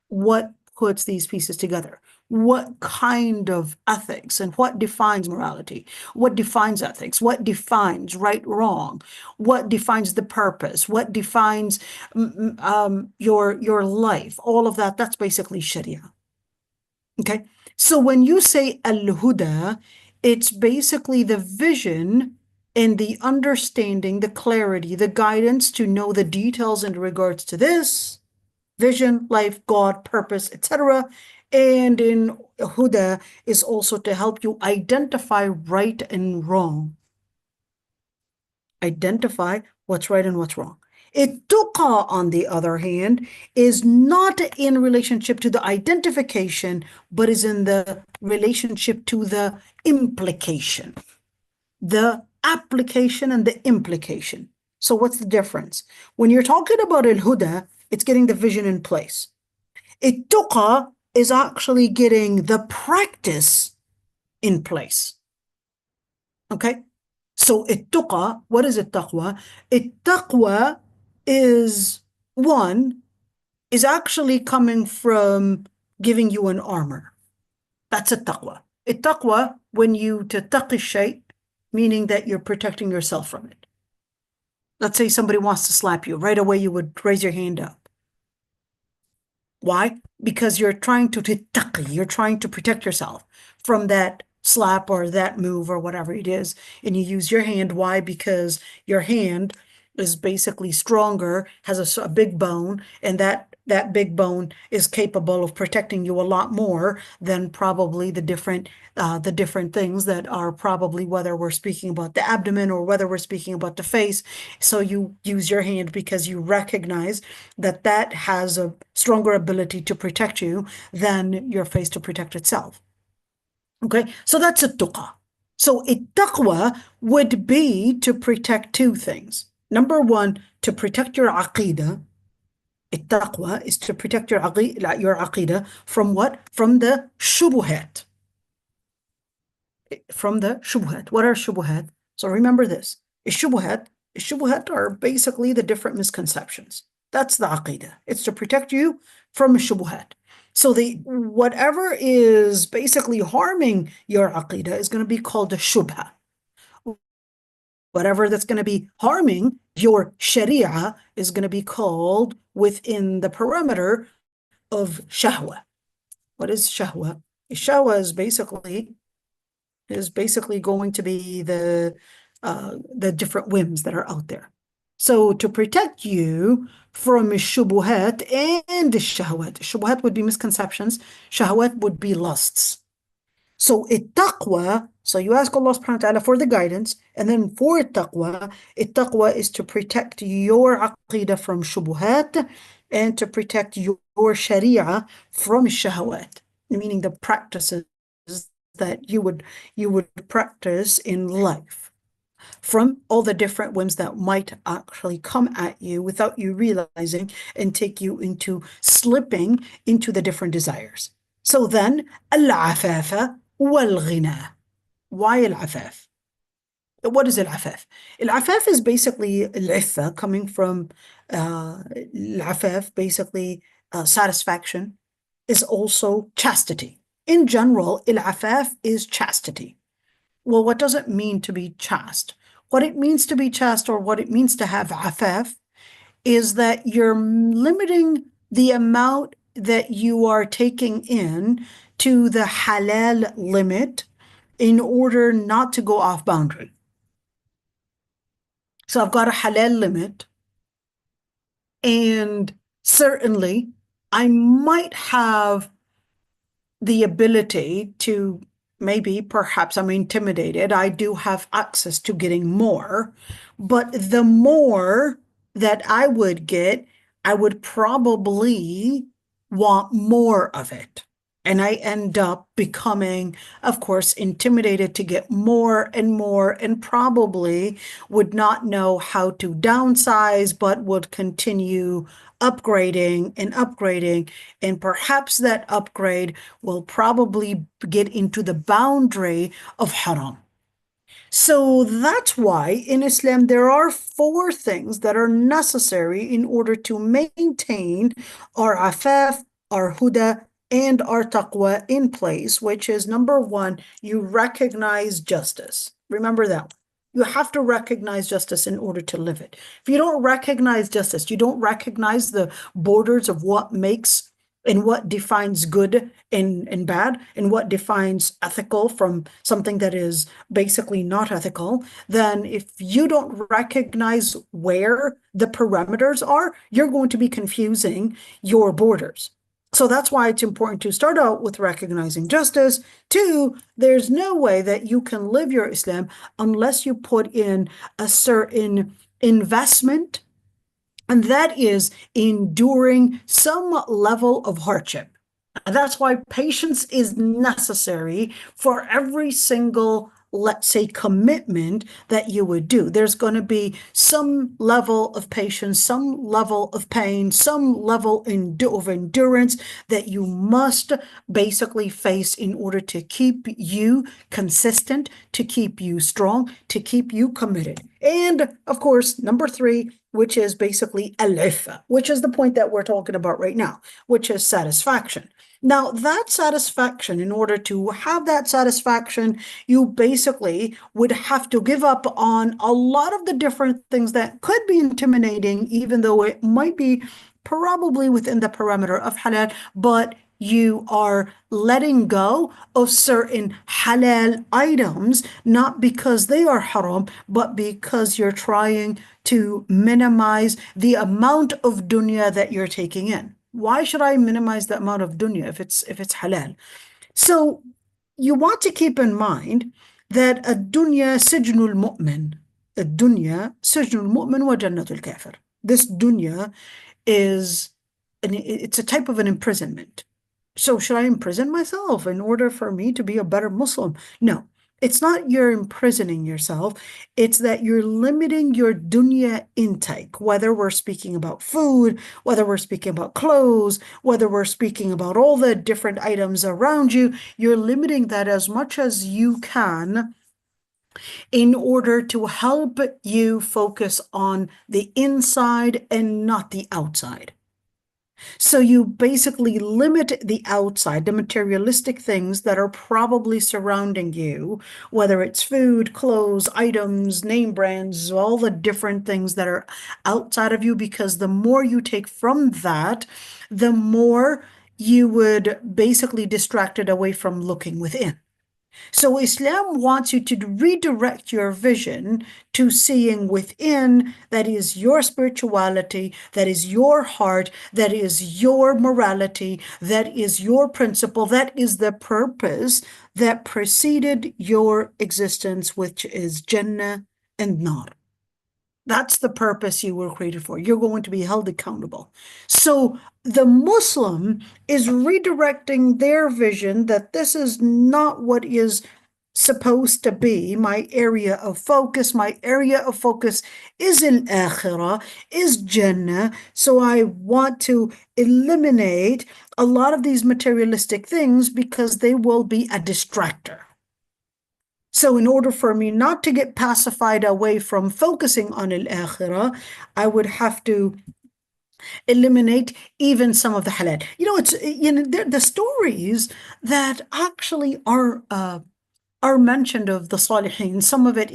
[SPEAKER 2] What puts these pieces together? What kind of ethics and what defines morality? What defines ethics? What defines right, wrong? What defines the purpose? What defines your life? All of that, that's basically Sharia. Okay, so when you say al-huda, it's basically the vision and the understanding, the clarity, the guidance to know the details in regards to this vision, life, God, purpose, etc. And in huda is also to help you identify right and wrong. Identify what's right and what's wrong. Ittuqa, on the other hand, is not in relationship to the identification, but is in the relationship to the implication. The application and the implication. So what's the difference? When you're talking about al-huda, it's getting the vision in place. Ittuqa is actually getting the practice in place. Okay? So ittuqa, what is it-taqwa? It-taqwa is actually coming from giving you an armor. That's it-taqwa. It-taqwa, when you tattaqi shay, meaning that you're protecting yourself from it. Let's say somebody wants to slap you. Right away, you would raise your hand up. Why? Because you're trying to taqi, you're trying to protect yourself from that slap or that move or whatever it is. And you use your hand. Why? Because your hand is basically stronger, has a big bone, and that big bone is capable of protecting you a lot more than probably the different things that are probably, whether we're speaking about the abdomen or whether we're speaking about the face. So you use your hand because you recognize that that has a stronger ability to protect you than your face to protect itself. Okay, so that's a tuqa. So a taqwa would be to protect two things. Number one, to protect your aqidah. Taqwa is to protect your aqidah from what? From the shubuhat. From the shubuhat. What are shubuhat? So remember this. Shubuhat are basically the different misconceptions. That's the aqidah. It's to protect you from shubuhat. So whatever is basically harming your aqidah is going to be called a shubha. Whatever that's going to be harming your sharia is going to be called within the parameter of shahwa. What is shahwa? Shahwa is basically going to be the different whims that are out there. So to protect you from shubuhat and shahwat. Shubuhat would be misconceptions. Shahwat would be lusts. So taqwa, so you ask Allah subhanahu wa ta'ala for the guidance, and then for taqwa is to protect your aqidah from shubuhat and to protect your sharia from shahwat, meaning the practices that you would practice in life, from all the different whims that might actually come at you without you realizing and take you into slipping into the different desires. So then, al-afafa wal-ghina. Why al-afaf? What is al-afaf? Al-afaf is basically al-iffa, coming from al-afaf, basically satisfaction, is also chastity. In general, al-afaf is chastity. Well, what does it mean to be chaste? What it means to be chaste, or what it means to have afaf, is that you're limiting the amount that you are taking in to the halal limit in order not to go off boundary. So I've got a halal limit, and certainly I might have the ability to, perhaps I'm intimidated. I do have access to getting more, but the more that I would get, I would probably want more of it. And I end up becoming, of course, intimidated to get more and more, and probably would not know how to downsize, but would continue upgrading and upgrading. And perhaps that upgrade will probably get into the boundary of haram. So that's why in Islam there are 4 things that are necessary in order to maintain our afaf, our huda, and our taqwa in place, which is number 1, you recognize justice. Remember that. You have to recognize justice in order to live it. If you don't recognize justice, you don't recognize the borders of what makes and what defines good and bad, and what defines ethical from something that is basically not ethical, then if you don't recognize where the parameters are, you're going to be confusing your borders. So that's why it's important to start out with recognizing justice. 2, there's no way that you can live your Islam unless you put in a certain investment, and that is enduring some level of hardship. And that's why patience is necessary for every single, let's say, commitment that you would do. There's going to be some level of patience, some level of pain, some level of endurance that you must basically face in order to keep you consistent, to keep you strong, to keep you committed. And of course, number 3, which is basically al-iffa, which is the point that we're talking about right now, which is satisfaction. Now, that satisfaction, in order to have that satisfaction, you basically would have to give up on a lot of the different things that could be intimidating, even though it might be probably within the parameter of halal, but you are letting go of certain halal items, not because they are haram, but because you're trying to minimize the amount of dunya that you're taking in. Why should I minimize the amount of dunya if it's halal? So you want to keep in mind that الدنيا سجن المؤمن. الدنيا سجن المؤمن وجنة الكافر. This dunya it's a type of an imprisonment. So should I imprison myself in order for me to be a better Muslim? No, it's not you're imprisoning yourself. It's that you're limiting your dunya intake, whether we're speaking about food, whether we're speaking about clothes, whether we're speaking about all the different items around you. You're limiting that as much as you can in order to help you focus on the inside and not the outside. So you basically limit the outside, the materialistic things that are probably surrounding you, whether it's food, clothes, items, name brands, all the different things that are outside of you, because the more you take from that, the more you would basically distract it away from looking within. So Islam wants you to redirect your vision to seeing within, that is your spirituality, that is your heart, that is your morality, that is your principle, that is the purpose that preceded your existence, which is Jannah and Nar. That's the purpose you were created for. You're going to be held accountable. So the Muslim is redirecting their vision that this is not what is supposed to be my area of focus. My area of focus is al-akhirah, is Jannah. So I want to eliminate a lot of these materialistic things because they will be a distractor. So in order for me not to get pacified away from focusing on al-akhirah, I would have to eliminate even some of the halal. It's the stories that actually are mentioned of the Salihin. Some of it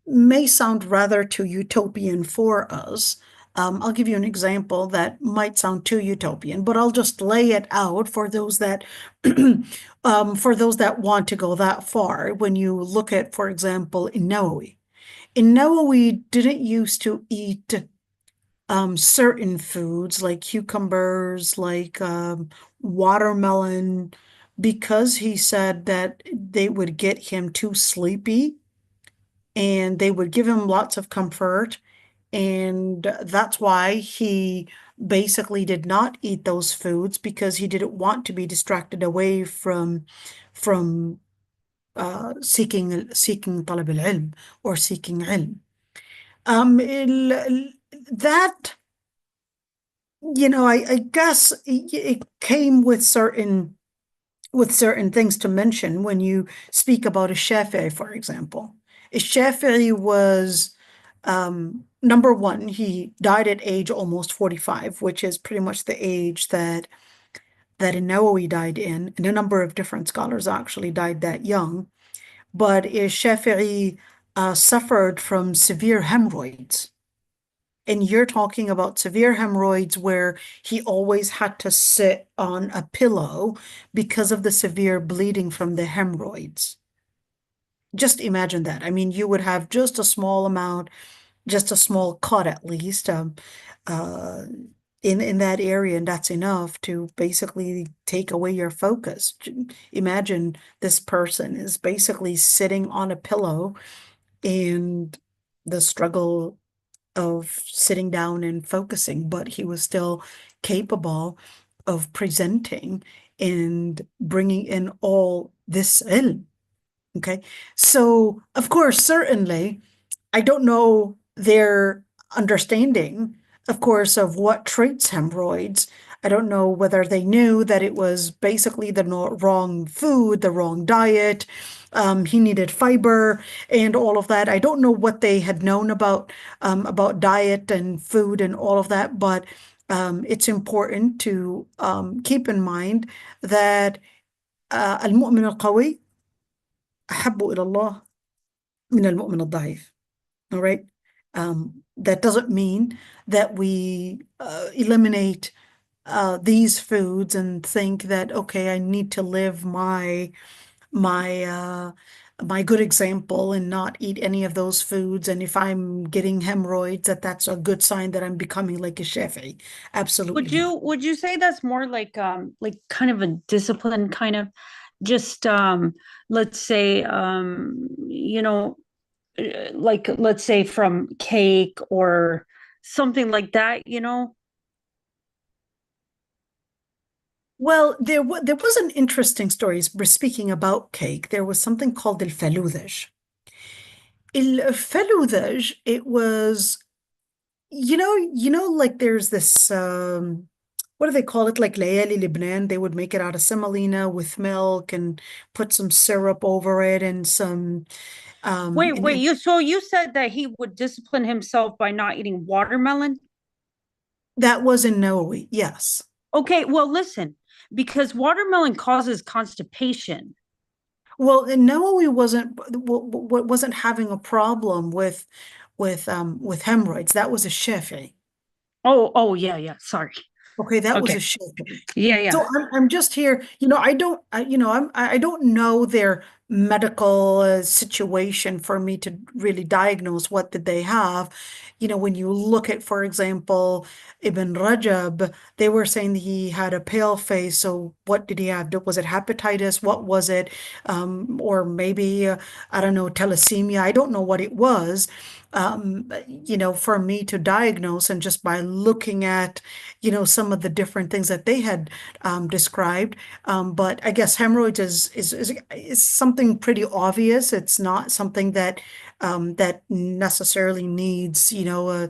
[SPEAKER 2] may sound rather too utopian for us. I'll give you an example that might sound too utopian, but I'll just lay it out for those that want to go that far. When you look at, for example, Nawawi didn't used to eat certain foods like cucumbers, like watermelon, because he said that they would get him too sleepy and they would give him lots of comfort. And that's why he basically did not eat those foods, because he didn't want to be distracted away from seeking talab al-ilm or seeking ilm. That, I guess it came with certain things to mention when you speak about a Shafi'i, for example. A Shafi'i was number one, he died at age almost 45, which is pretty much the age that Nawawi died in, and a number of different scholars actually died that young. But Shafi'i suffered from severe hemorrhoids. And you're talking about severe hemorrhoids where he always had to sit on a pillow because of the severe bleeding from the hemorrhoids. Just imagine that. I mean, you would have just a small amount, just a small cut at least in that area, and that's enough to basically take away your focus. Imagine this person is basically sitting on a pillow and the struggle of sitting down and focusing, but he was still capable of presenting and bringing in all this ilm. Okay, so of course, certainly, I don't know their understanding, of course, of what treats hemorrhoids. I don't know whether they knew that it was basically the wrong food, the wrong diet. He needed fiber and all of that. I don't know what they had known about diet and food and all of that, but it's important to keep in mind that المؤمن القوي أحب إلى الله من المؤمن الضعيف. All right. that doesn't mean that we eliminate these foods and think that, okay, I need to live my my good example and not eat any of those foods. And if I'm getting hemorrhoids, that's a good sign that I'm becoming like a Shafi. Absolutely not.
[SPEAKER 1] Would you say that's more like kind of a discipline kind of just let's say like let's say from cake or something like that, you know?
[SPEAKER 2] Well, there was an interesting story. We're speaking about cake. There was something called الفلوذج. الفلوذج, it was, like there's this what do they call it? Like layali Lebanon. They would make it out of semolina with milk and put some syrup over it and some
[SPEAKER 1] Wait,
[SPEAKER 2] and
[SPEAKER 1] you said that he would discipline himself by not eating watermelon?
[SPEAKER 2] that was in Nawawi, yes.
[SPEAKER 1] Okay, well, listen, because watermelon causes constipation.
[SPEAKER 2] Well, and Nawawi wasn't having a problem with hemorrhoids. That was a Shafi'i.
[SPEAKER 1] Oh, yeah, yeah. Sorry.
[SPEAKER 2] Okay, that was a
[SPEAKER 1] Okay.
[SPEAKER 2] Shafi'i.
[SPEAKER 1] Yeah, yeah.
[SPEAKER 2] So I'm just here, I don't know their medical situation for me to really diagnose what did they have. When you look at, for example, Ibn Rajab, they were saying he had a pale face. So what did he have? Was it hepatitis? What was it? Or maybe, I don't know, thalassemia. I don't know what it was. For me to diagnose, and just by looking at, some of the different things that they had described. But I guess hemorrhoids is something pretty obvious. It's not something that necessarily needs, a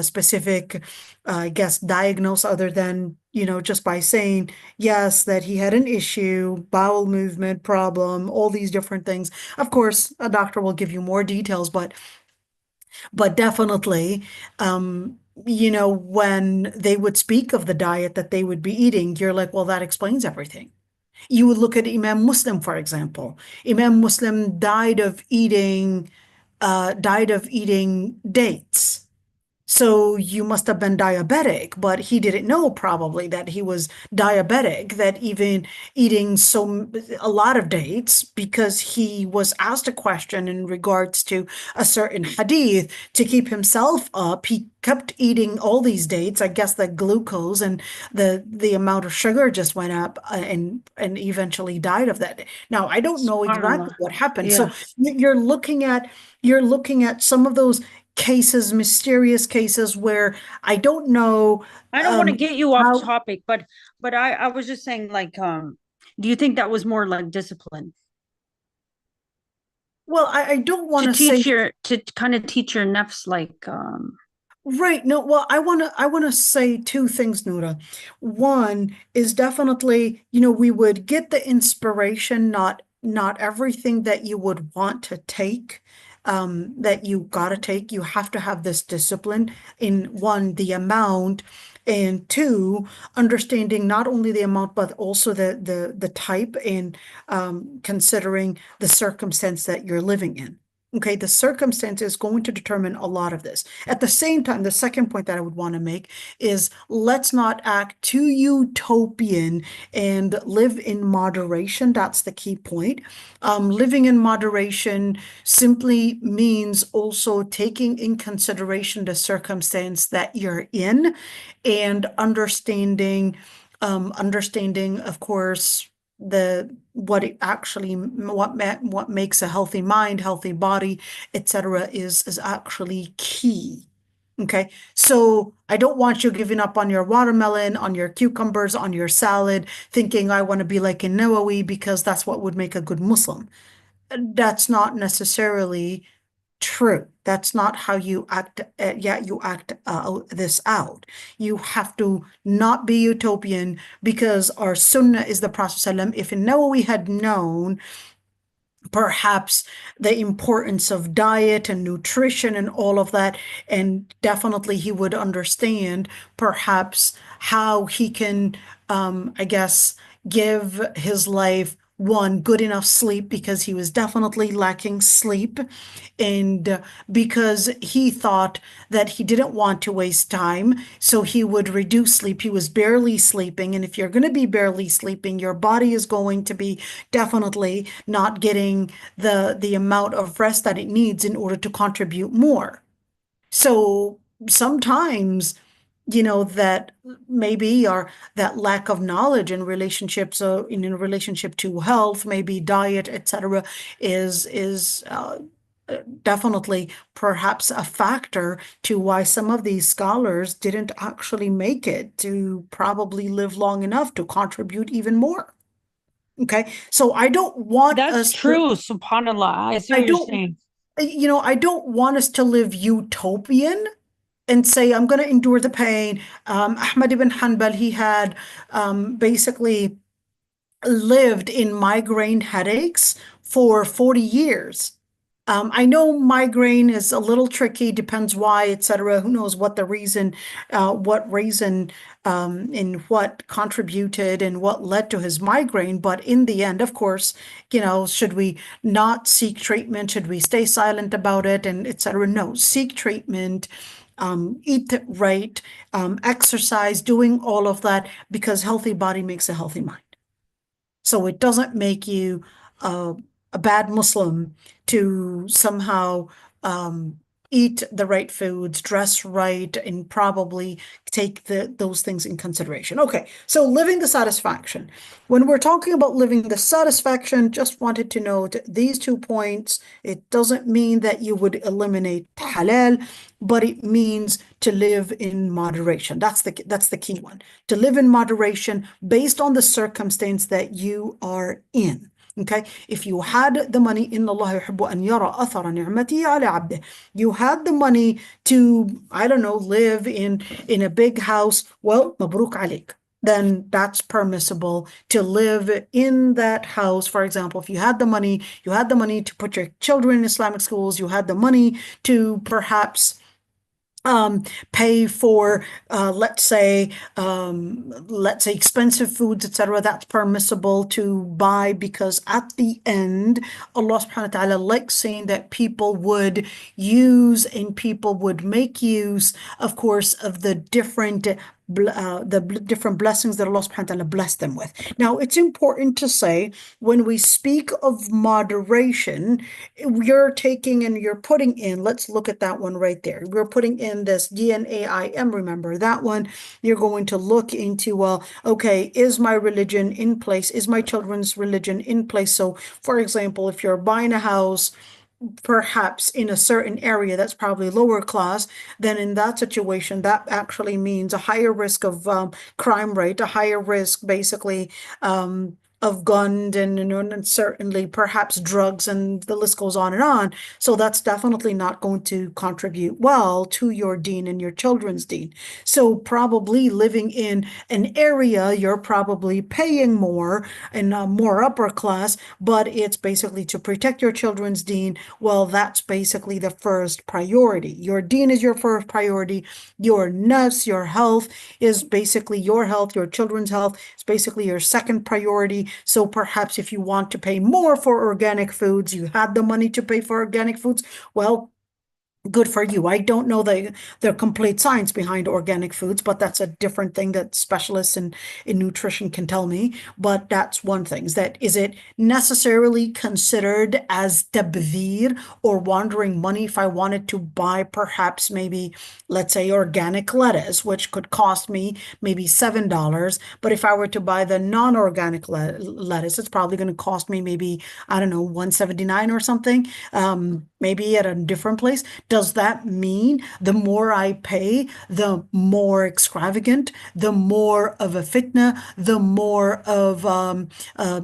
[SPEAKER 2] specific, I guess, diagnose other than, just by saying, yes, that he had an issue, bowel movement problem, all these different things. Of course, a doctor will give you more details, but definitely, when they would speak of the diet that they would be eating, you're like, well, that explains everything. You would look at Imam Muslim, for example. Imam Muslim died of eating dates. So you must have been diabetic, but he didn't know probably that he was diabetic, that even eating a lot of dates, because he was asked a question in regards to a certain hadith to keep himself up. He kept eating all these dates. I guess the glucose and the amount of sugar just went up, and eventually died of that. Now, I don't know exactly what happened. So
[SPEAKER 1] Yeah.
[SPEAKER 2] you're looking at some of those cases, mysterious cases where I don't know
[SPEAKER 1] I don't want to get you off
[SPEAKER 2] how.
[SPEAKER 1] topic, but I was just saying like do you think that was more like discipline
[SPEAKER 2] Well, I don't want
[SPEAKER 1] to
[SPEAKER 2] to say
[SPEAKER 1] kind of teach your nafs like
[SPEAKER 2] right. No, well, I want to say two things, Noura. One is definitely, we would get the inspiration, not everything that you would want to take, that you gotta take. You have to have this discipline in one, the amount, and two, understanding not only the amount, but also the type, and considering the circumstance that you're living in. Okay, the circumstance is going to determine a lot of this. At the same time, the second point that I would want to make is, let's not act too utopian and live in moderation. That's the key point. Living in moderation simply means also taking in consideration the circumstance that you're in, and understanding, of course, what makes a healthy mind, healthy body, etc., is actually key. Okay, so I don't want you giving up on your watermelon, on your cucumbers, on your salad, thinking I want to be like in Nawawi because that's what would make a good Muslim. That's not necessarily true. That's not how you act. You act this out. You have to not be utopian, because our sunnah is the Prophet ﷺ. If Nawawi had known perhaps the importance of diet and nutrition and all of that, and definitely he would understand perhaps how he can, I guess, give his life one, good enough sleep, because he was definitely lacking sleep, and because he thought that he didn't want to waste time, so he would reduce sleep. He was barely sleeping, and if you're going to be barely sleeping, your body is going to be definitely not getting the amount of rest that it needs in order to contribute more. So sometimes, that maybe, or that lack of knowledge in relationships, in relationship to health, maybe diet, etc., is definitely perhaps a factor to why some of these scholars didn't actually make it to probably live long enough to contribute even more. Okay, so I don't want
[SPEAKER 1] That's
[SPEAKER 2] us
[SPEAKER 1] true, subhanAllah. I see
[SPEAKER 2] I
[SPEAKER 1] what you're
[SPEAKER 2] don't,
[SPEAKER 1] saying.
[SPEAKER 2] I don't want us to live utopian and say, I'm going to endure the pain. Ahmad ibn Hanbal, he had basically lived in migraine headaches for 40 years. I know migraine is a little tricky, depends why, etc. Who knows what reason and what contributed and what led to his migraine. But in the end, of course, should we not seek treatment? Should we stay silent about it and etc.? No, seek treatment, eat right, exercise, doing all of that, because healthy body makes a healthy mind. So it doesn't make you a bad Muslim to somehow eat the right foods, dress right, and probably take those things in consideration. Okay, so living the satisfaction. When we're talking about living the satisfaction, just wanted to note these 2 points. It doesn't mean that you would eliminate halal, but it means to live in moderation. That's the key one. To live in moderation based on the circumstance that you are in. Okay, if you had the money, إن الله يحب أن يرى أثر نعمته على عبده. You had the money to, I don't know, live in a big house. Well, مبروك عليك. Then that's permissible to live in that house. For example, if you had the money to put your children in Islamic schools, you had the money to perhaps pay for let's say expensive foods, etc. That's permissible to buy, because at the end Allah subhanahu wa ta'ala likes saying that people would use and people would make use, of course, of the different blessings that Allah subhanahu wa ta'ala blessed them with. Now, it's important to say, when we speak of moderation, you're taking and you're putting in, let's look at that one right there. We're putting in this DNAIM, remember that one. You're going to look into, well, okay, is my religion in place? Is my children's religion in place? So, for example, if you're buying a house, perhaps in a certain area that's probably lower class, then in that situation, that actually means a higher risk of crime rate, a higher risk basically of guns and certainly perhaps drugs, and the list goes on and on. So that's definitely not going to contribute well to your deen and your children's deen. So probably living in an area, you're probably paying more and more upper class, but it's basically to protect your children's deen. Well, that's basically the first priority. Your deen is your first priority. Your nafs, your health is basically your health. Your children's health is basically your second priority. So perhaps if you want to pay more for organic foods, you had the money to pay for organic foods, well, good for you. I don't know the complete science behind organic foods, but that's a different thing that specialists in nutrition can tell me. But that's one thing. Is it necessarily considered as tabdhir or wandering money if I wanted to buy perhaps maybe, let's say, organic lettuce, which could cost me maybe $7, but if I were to buy the non-organic lettuce, it's probably going to cost me maybe, I don't know, $1.79 or something, maybe at a different place. Does that mean the more I pay, the more extravagant, the more of a fitna, the more of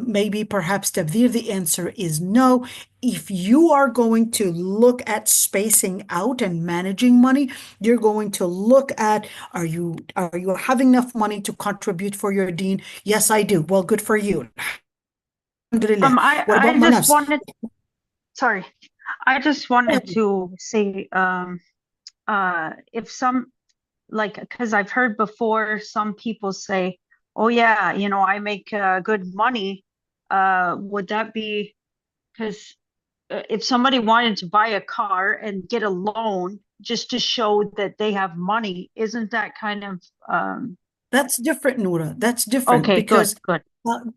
[SPEAKER 2] maybe perhaps tabdhir? The answer is no. If you are going to look at spacing out and managing money, you're going to look at, are you having enough money to contribute for your deen? Yes, I do. Well, good for you. Alhamdulillah. What about
[SPEAKER 1] I just
[SPEAKER 2] manafs?
[SPEAKER 1] wanted, sorry, I just wanted to say, if some, like, because I've heard before some people say, oh yeah, I make good money, would that be, because if somebody wanted to buy a car and get a loan just to show that they have money, isn't that kind of
[SPEAKER 2] That's different, Noura. That's different
[SPEAKER 1] okay, good, good.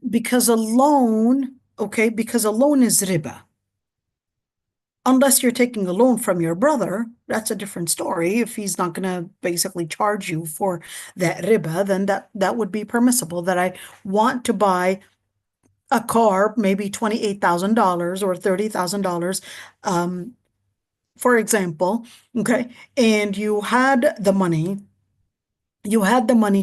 [SPEAKER 2] because a loan, okay, because a loan is riba. Unless you're taking a loan from your brother, that's a different story. If he's not going to basically charge you for that riba, then that would be permissible. That I want to buy a car, maybe $28,000 or $30,000, for example, okay, and you had the money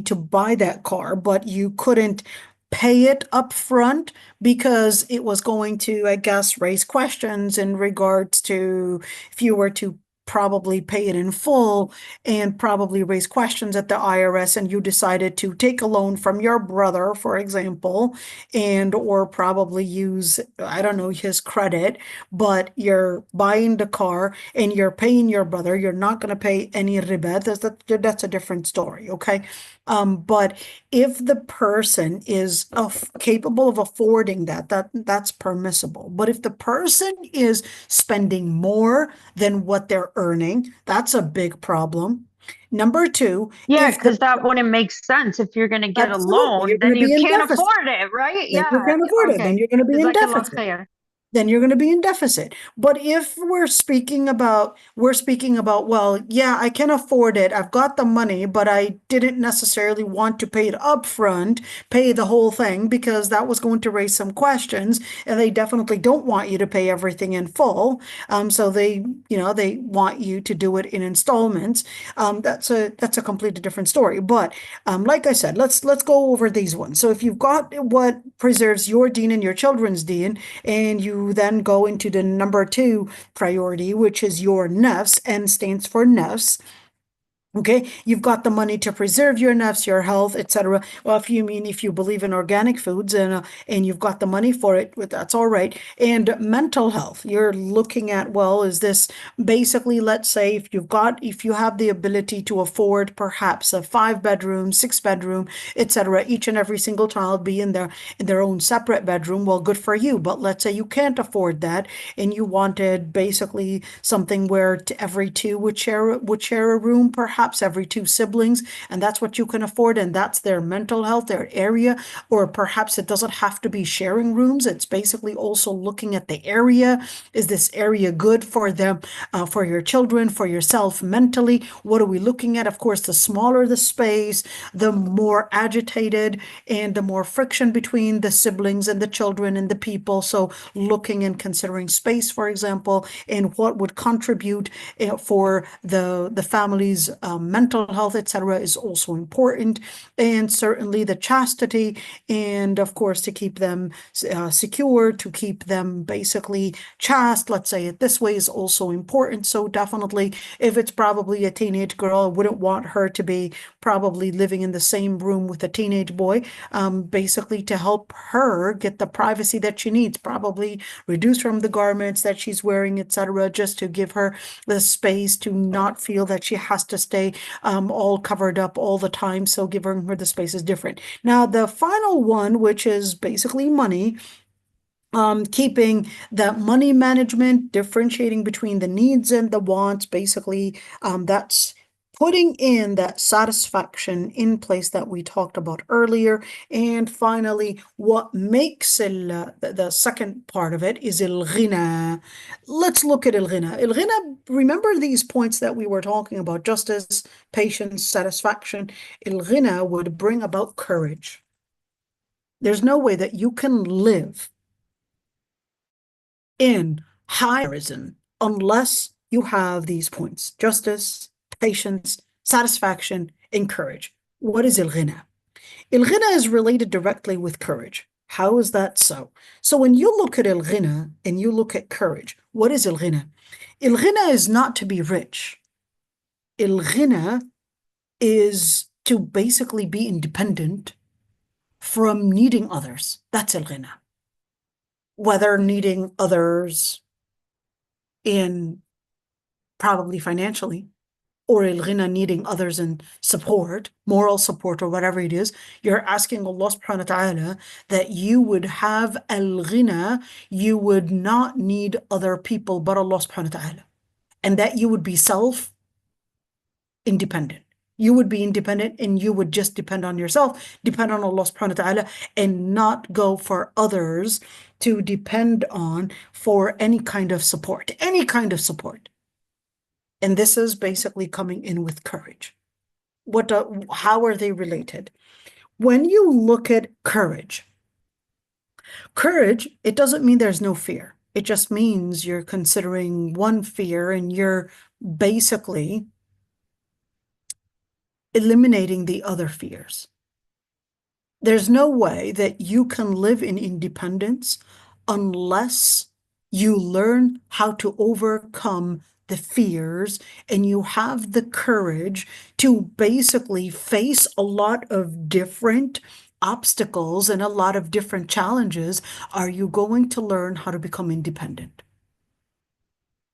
[SPEAKER 2] to buy that car, but you couldn't pay it up front because it was going to, I guess, raise questions in regards to if you were to probably pay it in full and probably raise questions at the IRS, and you decided to take a loan from your brother, for example, and or probably use, I don't know, his credit, but you're buying the car and you're paying your brother, you're not going to pay any riba. That's a different story, okay? But if the person is capable of affording that's permissible. But if the person is spending more than what they're earning, that's a big problem. Number two,
[SPEAKER 1] Yeah,
[SPEAKER 2] if
[SPEAKER 1] because that wouldn't make sense. If you're going to get a
[SPEAKER 2] absolutely, you're
[SPEAKER 1] loan,
[SPEAKER 2] going
[SPEAKER 1] then
[SPEAKER 2] to
[SPEAKER 1] you
[SPEAKER 2] be in
[SPEAKER 1] can't
[SPEAKER 2] deficit.
[SPEAKER 1] afford it, right?
[SPEAKER 2] Then you
[SPEAKER 1] Yeah,
[SPEAKER 2] can't afford it. Then you're going to be in deficit. Then you're going to be in deficit. But if we're speaking about, well, yeah, I can afford it. I've got the money, but I didn't necessarily want to pay it upfront, pay the whole thing, because that was going to raise some questions, and they definitely don't want you to pay everything in full. So they want you to do it in installments. That's a completely different story. But like I said, let's go over these ones. So if you've got what preserves your deen and your children's deen, and you then go into the number 2 priority, which is your nafs. N stands for nafs. Okay, you've got the money to preserve your nafs, your health, etc. Well, if you believe in organic foods and you've got the money for it, that's all right. And mental health, you're looking at, well, is this basically, let's say, if you have the ability to afford perhaps a 5-bedroom, 6-bedroom, etc., each and every single child be in their own separate bedroom, well, good for you. But let's say you can't afford that, and you wanted basically something where every two would share a room, perhaps every 2 siblings, and that's what you can afford, and that's their mental health, their area. Or perhaps it doesn't have to be sharing rooms. It's basically also looking at the area. Is this area good for them, for your children, for yourself mentally? What are we looking at? Of course, the smaller the space, the more agitated and the more friction between the siblings and the children and the people. So looking and considering space, for example, and what would contribute for the family's mental health, etc., is also important. And certainly the chastity, and of course to keep them secure, to keep them basically chaste, let's say it this way, is also important. So definitely, if it's probably a teenage girl, I wouldn't want her to be probably living in the same room with a teenage boy, basically to help her get the privacy that she needs, probably reduce from the garments that she's wearing, etc., just to give her the space to not feel that she has to stay all covered up all the time. So giving her the space is different. Now, the final one, which is basically money, keeping that money management, differentiating between the needs and the wants, basically, that's putting in that satisfaction in place that we talked about earlier. And finally, what makes the second part of it is al-ghina. Let's look at al-ghina. Al-ghina, remember these points that we were talking about: justice, patience, satisfaction. Al-ghina would bring about courage. There's no way that you can live in high reason unless you have these points: justice, patience, satisfaction, and courage. What is al-ghina? Al-ghina is related directly with courage. How is that so? So when you look at al-ghina and you look at courage, what is al-ghina? Al-ghina is not to be rich. Al-ghina is to basically be independent from needing others. That's al-ghina. Whether needing others in probably financially, or al-ghina, needing others and support, moral support, or whatever it is, you're asking Allah subhanahu wa ta'ala that you would have al-ghina, you would not need other people but Allah subhanahu wa ta'ala, and that you would be self-independent. You would be independent and you would just depend on yourself, depend on Allah subhanahu wa ta'ala, and not go for others to depend on for any kind of support, any kind of support. And this is basically coming in with courage. How are they related? When you look at courage, it doesn't mean there's no fear. It just means you're considering one fear and you're basically eliminating the other fears. There's no way that you can live in independence unless you learn how to overcome the fears and you have the courage to basically face a lot of different obstacles and a lot of different challenges. Are you going to learn how to become independent?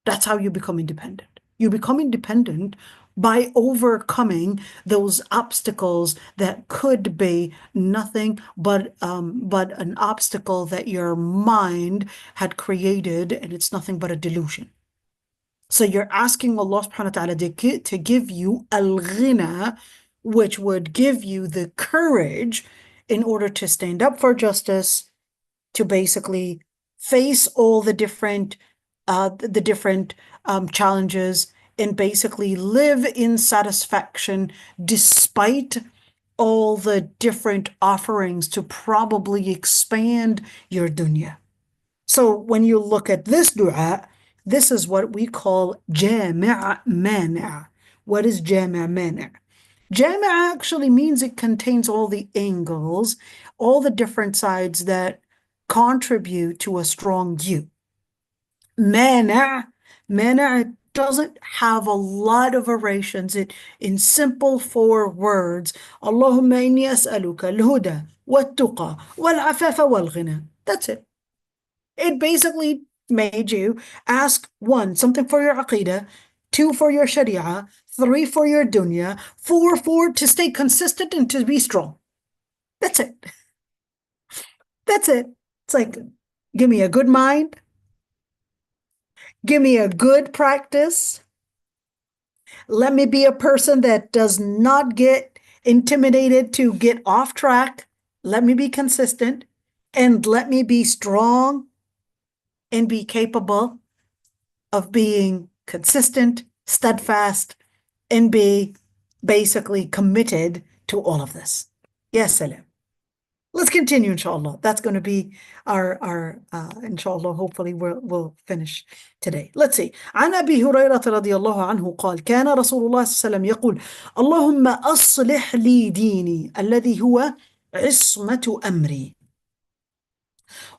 [SPEAKER 2] That's how you become independent. You become independent by overcoming those obstacles that could be nothing but an obstacle that your mind had created, and it's nothing but a delusion. So you're asking Allah subhanahu wa ta'ala to give you al-ghina, which would give you the courage in order to stand up for justice, to basically face all the different challenges, and basically live in satisfaction despite all the different offerings to probably expand your dunya. So when you look at this dua, this is what we call jami' mani'. What is jami' mani'? Jami' actually means it contains all the angles, all the different sides that contribute to a strong you. Mani' doesn't have a lot of orations. In simple 4 words, Allahumma inni as'aluka al-huda wat-tuqa wal-afafa wal-ghina. That's it. It basically made you ask 1, something for your aqidah, 2, for your sharia, 3, for your dunya, 4, to stay consistent and to be strong. That's it. That's it. It's like, give me a good mind, give me a good practice, let me be a person that does not get intimidated to get off track, let me be consistent, and let me be strong and be capable of being consistent, steadfast, and be basically committed to all of this. Yes, salam. Let's continue, inshallah. That's going to be our inshallah, hopefully we'll finish today. Let's see. عن أبي هريرة رضي الله عنه قال كان رسول الله صلى الله عليه وسلم يقول اللهم أصلح لي ديني الذي هو عصمة أمري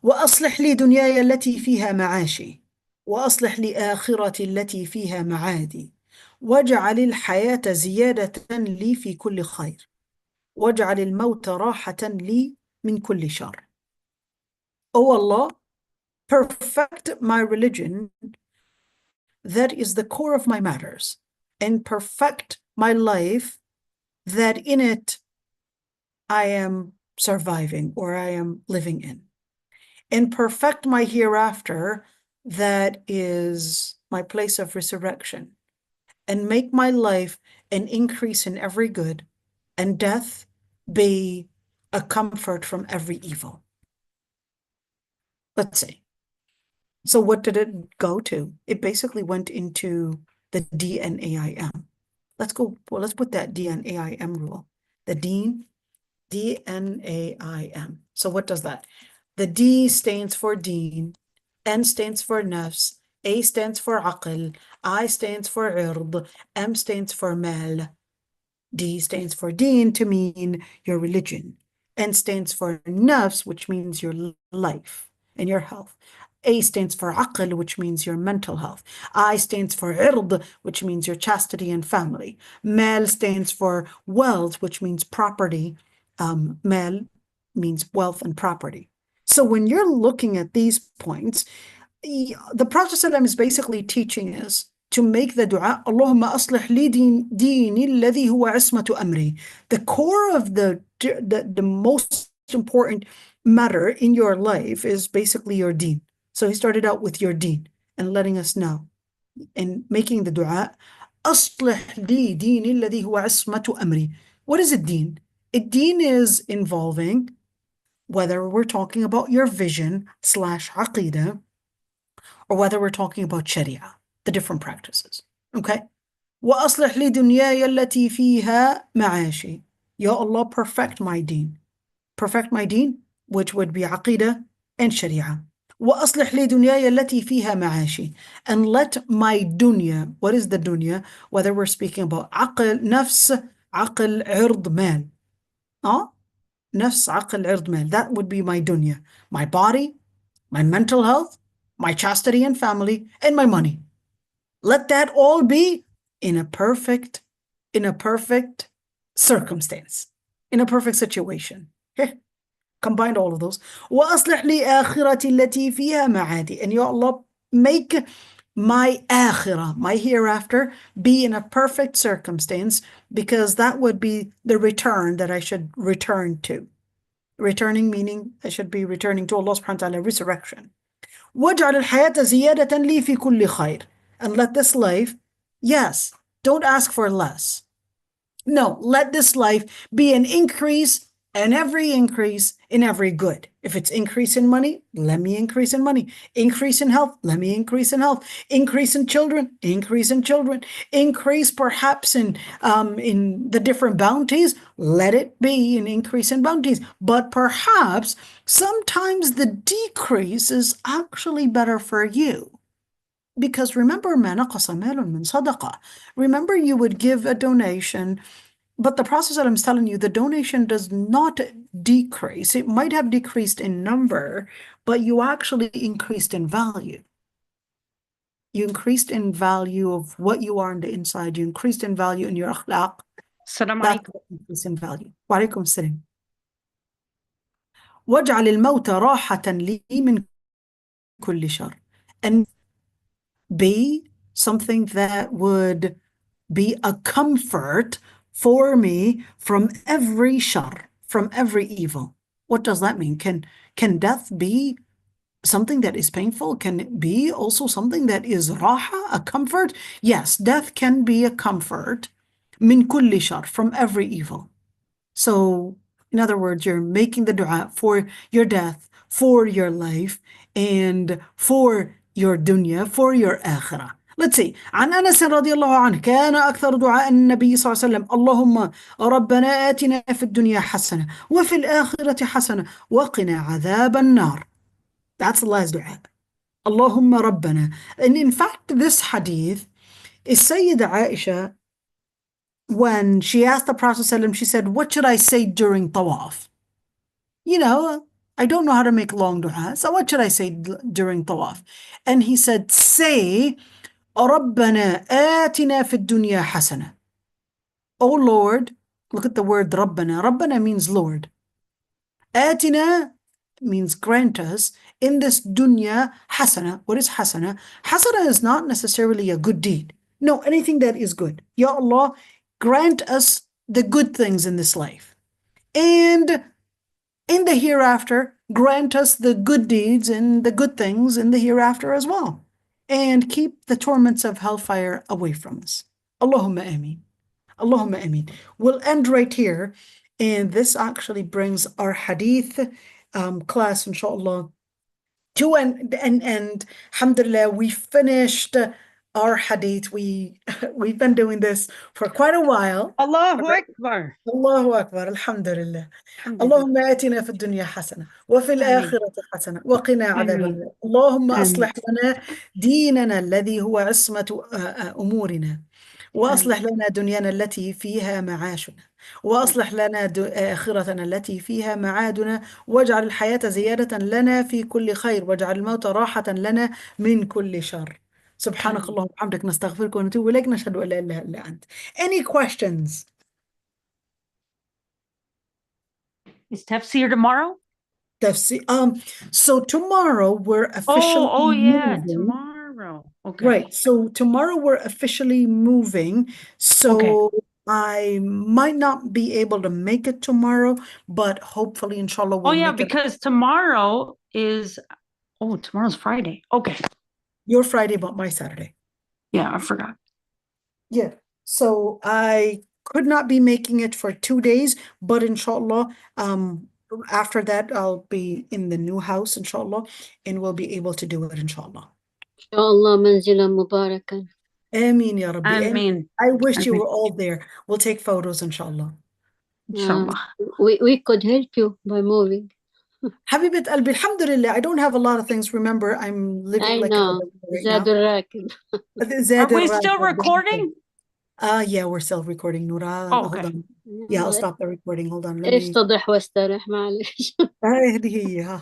[SPEAKER 2] وأصلح لي دنياي التي فيها معاشي وأصلح لي آخرتي التي فيها معادي واجعل الحياة زيادة لي في كل خير واجعل الموت راحة لي من كل شر. O Allah, perfect my religion, that is the core of my matters, and perfect my life, that in it I am surviving or I am living in. And perfect my hereafter, that is my place of resurrection, and make my life an increase in every good, and death be a comfort from every evil. Let's see. So what did it go to? It basically went into the DNAIM. Let's put that DNAIM rule. The DNAIM. So what does that? The D stands for deen, N stands for nafs, A stands for aql, I stands for ird, M stands for mal. D stands for deen, to mean your religion. N stands for nafs, which means your life and your health. A stands for aql, which means your mental health. I stands for ird, which means your chastity and family. Mal stands for wealth, which means property. Mal means wealth and property. So when you're looking at these points, the Prophet ﷺ is basically teaching us to make the dua, اللهم أصلح لي ديني الذي هو عصمة أمري. The core of the most important matter in your life is basically your deen. So he started out with your deen and letting us know and making the dua, أصلح لي ديني الذي هو عصمة أمري. What is a deen? A deen is involving whether we're talking about your vision / aqidah, or whether we're talking about sharia, the different practices. Okay? وأصلح لي دنياي التي فيها معاشي. Ya Allah, perfect my deen. Perfect my deen, which would be aqidah and sharia. وأصلح لي دنياي التي فيها معاشي. And let my dunya, what is the dunya? Whether we're speaking about عقل, نفس, عقل, عرض, مال. نفس, عقل, عرض, مال. That would be my dunya. My body, my mental health, my chastity and family, and my money. Let that all be in a perfect circumstance, in a perfect situation. Okay? Combined all of those. وَأَصْلِحْ لِي آخِرَتِي الَّتِي فِيهَا مَعَادِي. And Ya Allah, make my akhirah, my hereafter, be in a perfect circumstance, because that would be the return that I should return to. Returning meaning I should be returning to Allah subhanahu wa ta'ala, resurrection. وَاجْعَلِ الْحَيَاةَ زِيَادَةً لِي فِي كُلِّ خَيْرٍ. And let this life, yes, don't ask for less. No, let this life be an increase, and every increase in every good. If it's increase in money, let me increase in money. Increase in health, let me increase in health. Increase in children, increase in children. Increase perhaps in the different bounties, let it be an increase in bounties. But perhaps sometimes the decrease is actually better for you. Because remember, مَا نَقَصَ مَالٌ مِّن صَدَقَةٍ. Remember, you would give a donation, but the Prophet ﷺ is telling you the donation does not decrease. It might have decreased in number, but you actually increased in value. You increased in value of what you are on the inside. You increased in value in your akhlaq.
[SPEAKER 1] Assalamu
[SPEAKER 2] That's
[SPEAKER 1] alaikum.
[SPEAKER 2] what increased in value. Wa alaikum salam. وَاجْعَلِ الْمَوْتَ رَاحَةً لِي مِنْ كُلِّ شَرٍ. And be something that would be a comfort for me from every shar, from every evil. What does that mean? Can death be something that is painful? Can it be also something that is raha, a comfort? Yes, death can be a comfort, min kulli shar, from every evil. So, in other words, you're making the dua for your death, for your life, and for your dunya, for your akhirah. Let's see. عن أنس رضي الله عنه كان أكثر دعاء النبي صلى الله عليه وسلم اللهم ربنا آتنا في الدنيا حسنة وفي الآخرة حسنة وقنا عذاب النار. That's the last dua. اللهم ربنا. And in fact, this hadith is Sayyida Aisha, when she asked the Prophet ﷺ, she said, what should I say during tawaf? You know, I don't know how to make long dua, so what should I say during tawaf? And he said, say, رَبَّنَا آتِنَا فِي الدُّنْيَا حَسَنَةً. Oh Lord, look at the word رَبَّنَا. رَبَّنَا means Lord. آتِنَا means grant us in this dunya hasana. What is hasana? Hasana is not necessarily a good deed. No, anything that is good. Ya Allah, grant us the good things in this life. And in the hereafter, grant us the good deeds and the good things in the hereafter as well. And keep the torments of hellfire away from us. Allahumma ameen. Allahumma ameen. We'll end right here. And this actually brings our hadith class, inshallah, to an end. Alhamdulillah, we finished our hadith. We've been doing this for quite a while.
[SPEAKER 1] Allahu Akbar.
[SPEAKER 2] Allahu Akbar. Alhamdulillah.
[SPEAKER 1] Alhamdulillah.
[SPEAKER 2] اللهم آتنا في الدنيا حسنة وفي
[SPEAKER 1] آمين.
[SPEAKER 2] الآخرة حسنة وقنا عذاب
[SPEAKER 1] آمين.
[SPEAKER 2] النار. اللهم
[SPEAKER 1] آمين.
[SPEAKER 2] أصلح لنا ديننا الذي هو عصمة أمورنا، وأصلح لنا دنيانا التي فيها معاشنا، وأصلح لنا آخرتنا التي فيها معادنا، واجعل الحياة زيادة لنا في كل خير، واجعل الموت راحة لنا من كل شر. سبحانك
[SPEAKER 1] آمين.
[SPEAKER 2] اللهم وبحمدك نستغفرك ونتوب إليك نشهد أن لا إله إلا أنت. Any questions?
[SPEAKER 1] Is tafsir tomorrow?
[SPEAKER 2] So tomorrow we're officially
[SPEAKER 1] Oh yeah,
[SPEAKER 2] moving.
[SPEAKER 1] tomorrow. tomorrow. Okay.
[SPEAKER 2] Right. So tomorrow we're officially moving. So I might not be able to make it tomorrow, but hopefully, inshallah,
[SPEAKER 1] Oh
[SPEAKER 2] we'll
[SPEAKER 1] yeah,
[SPEAKER 2] make it.
[SPEAKER 1] because tomorrow is, oh, tomorrow's Friday. Okay.
[SPEAKER 2] Your Friday, but my Saturday.
[SPEAKER 1] Yeah, I forgot.
[SPEAKER 2] Yeah. So I could not be making it for 2 days, but inshallah, after that I'll be in the new house, inshallah, and we'll be able to do it, inshallah.
[SPEAKER 4] إن شاء الله منزلا مباركا.
[SPEAKER 2] Ameen ya Rabbi.
[SPEAKER 1] I
[SPEAKER 2] And
[SPEAKER 1] mean,
[SPEAKER 2] I wish you
[SPEAKER 1] Ameen.
[SPEAKER 2] were all there. We'll take photos, inshallah.
[SPEAKER 1] Inshallah.
[SPEAKER 4] We could help you by moving.
[SPEAKER 2] Habibat Albi, alhamdulillah, I don't have a lot of things. Remember, I'm living
[SPEAKER 4] I
[SPEAKER 2] like
[SPEAKER 4] know.
[SPEAKER 2] right
[SPEAKER 4] زاد
[SPEAKER 2] now.
[SPEAKER 4] الراكب.
[SPEAKER 1] Are we still recording?
[SPEAKER 2] Yeah, we're still recording, Noura.
[SPEAKER 1] Oh,
[SPEAKER 2] Hold
[SPEAKER 1] okay.
[SPEAKER 2] on. Yeah, I'll stop the recording. Hold on. Let
[SPEAKER 4] ايش
[SPEAKER 2] me.
[SPEAKER 4] تضح واستريح معلش.
[SPEAKER 2] هذه هي.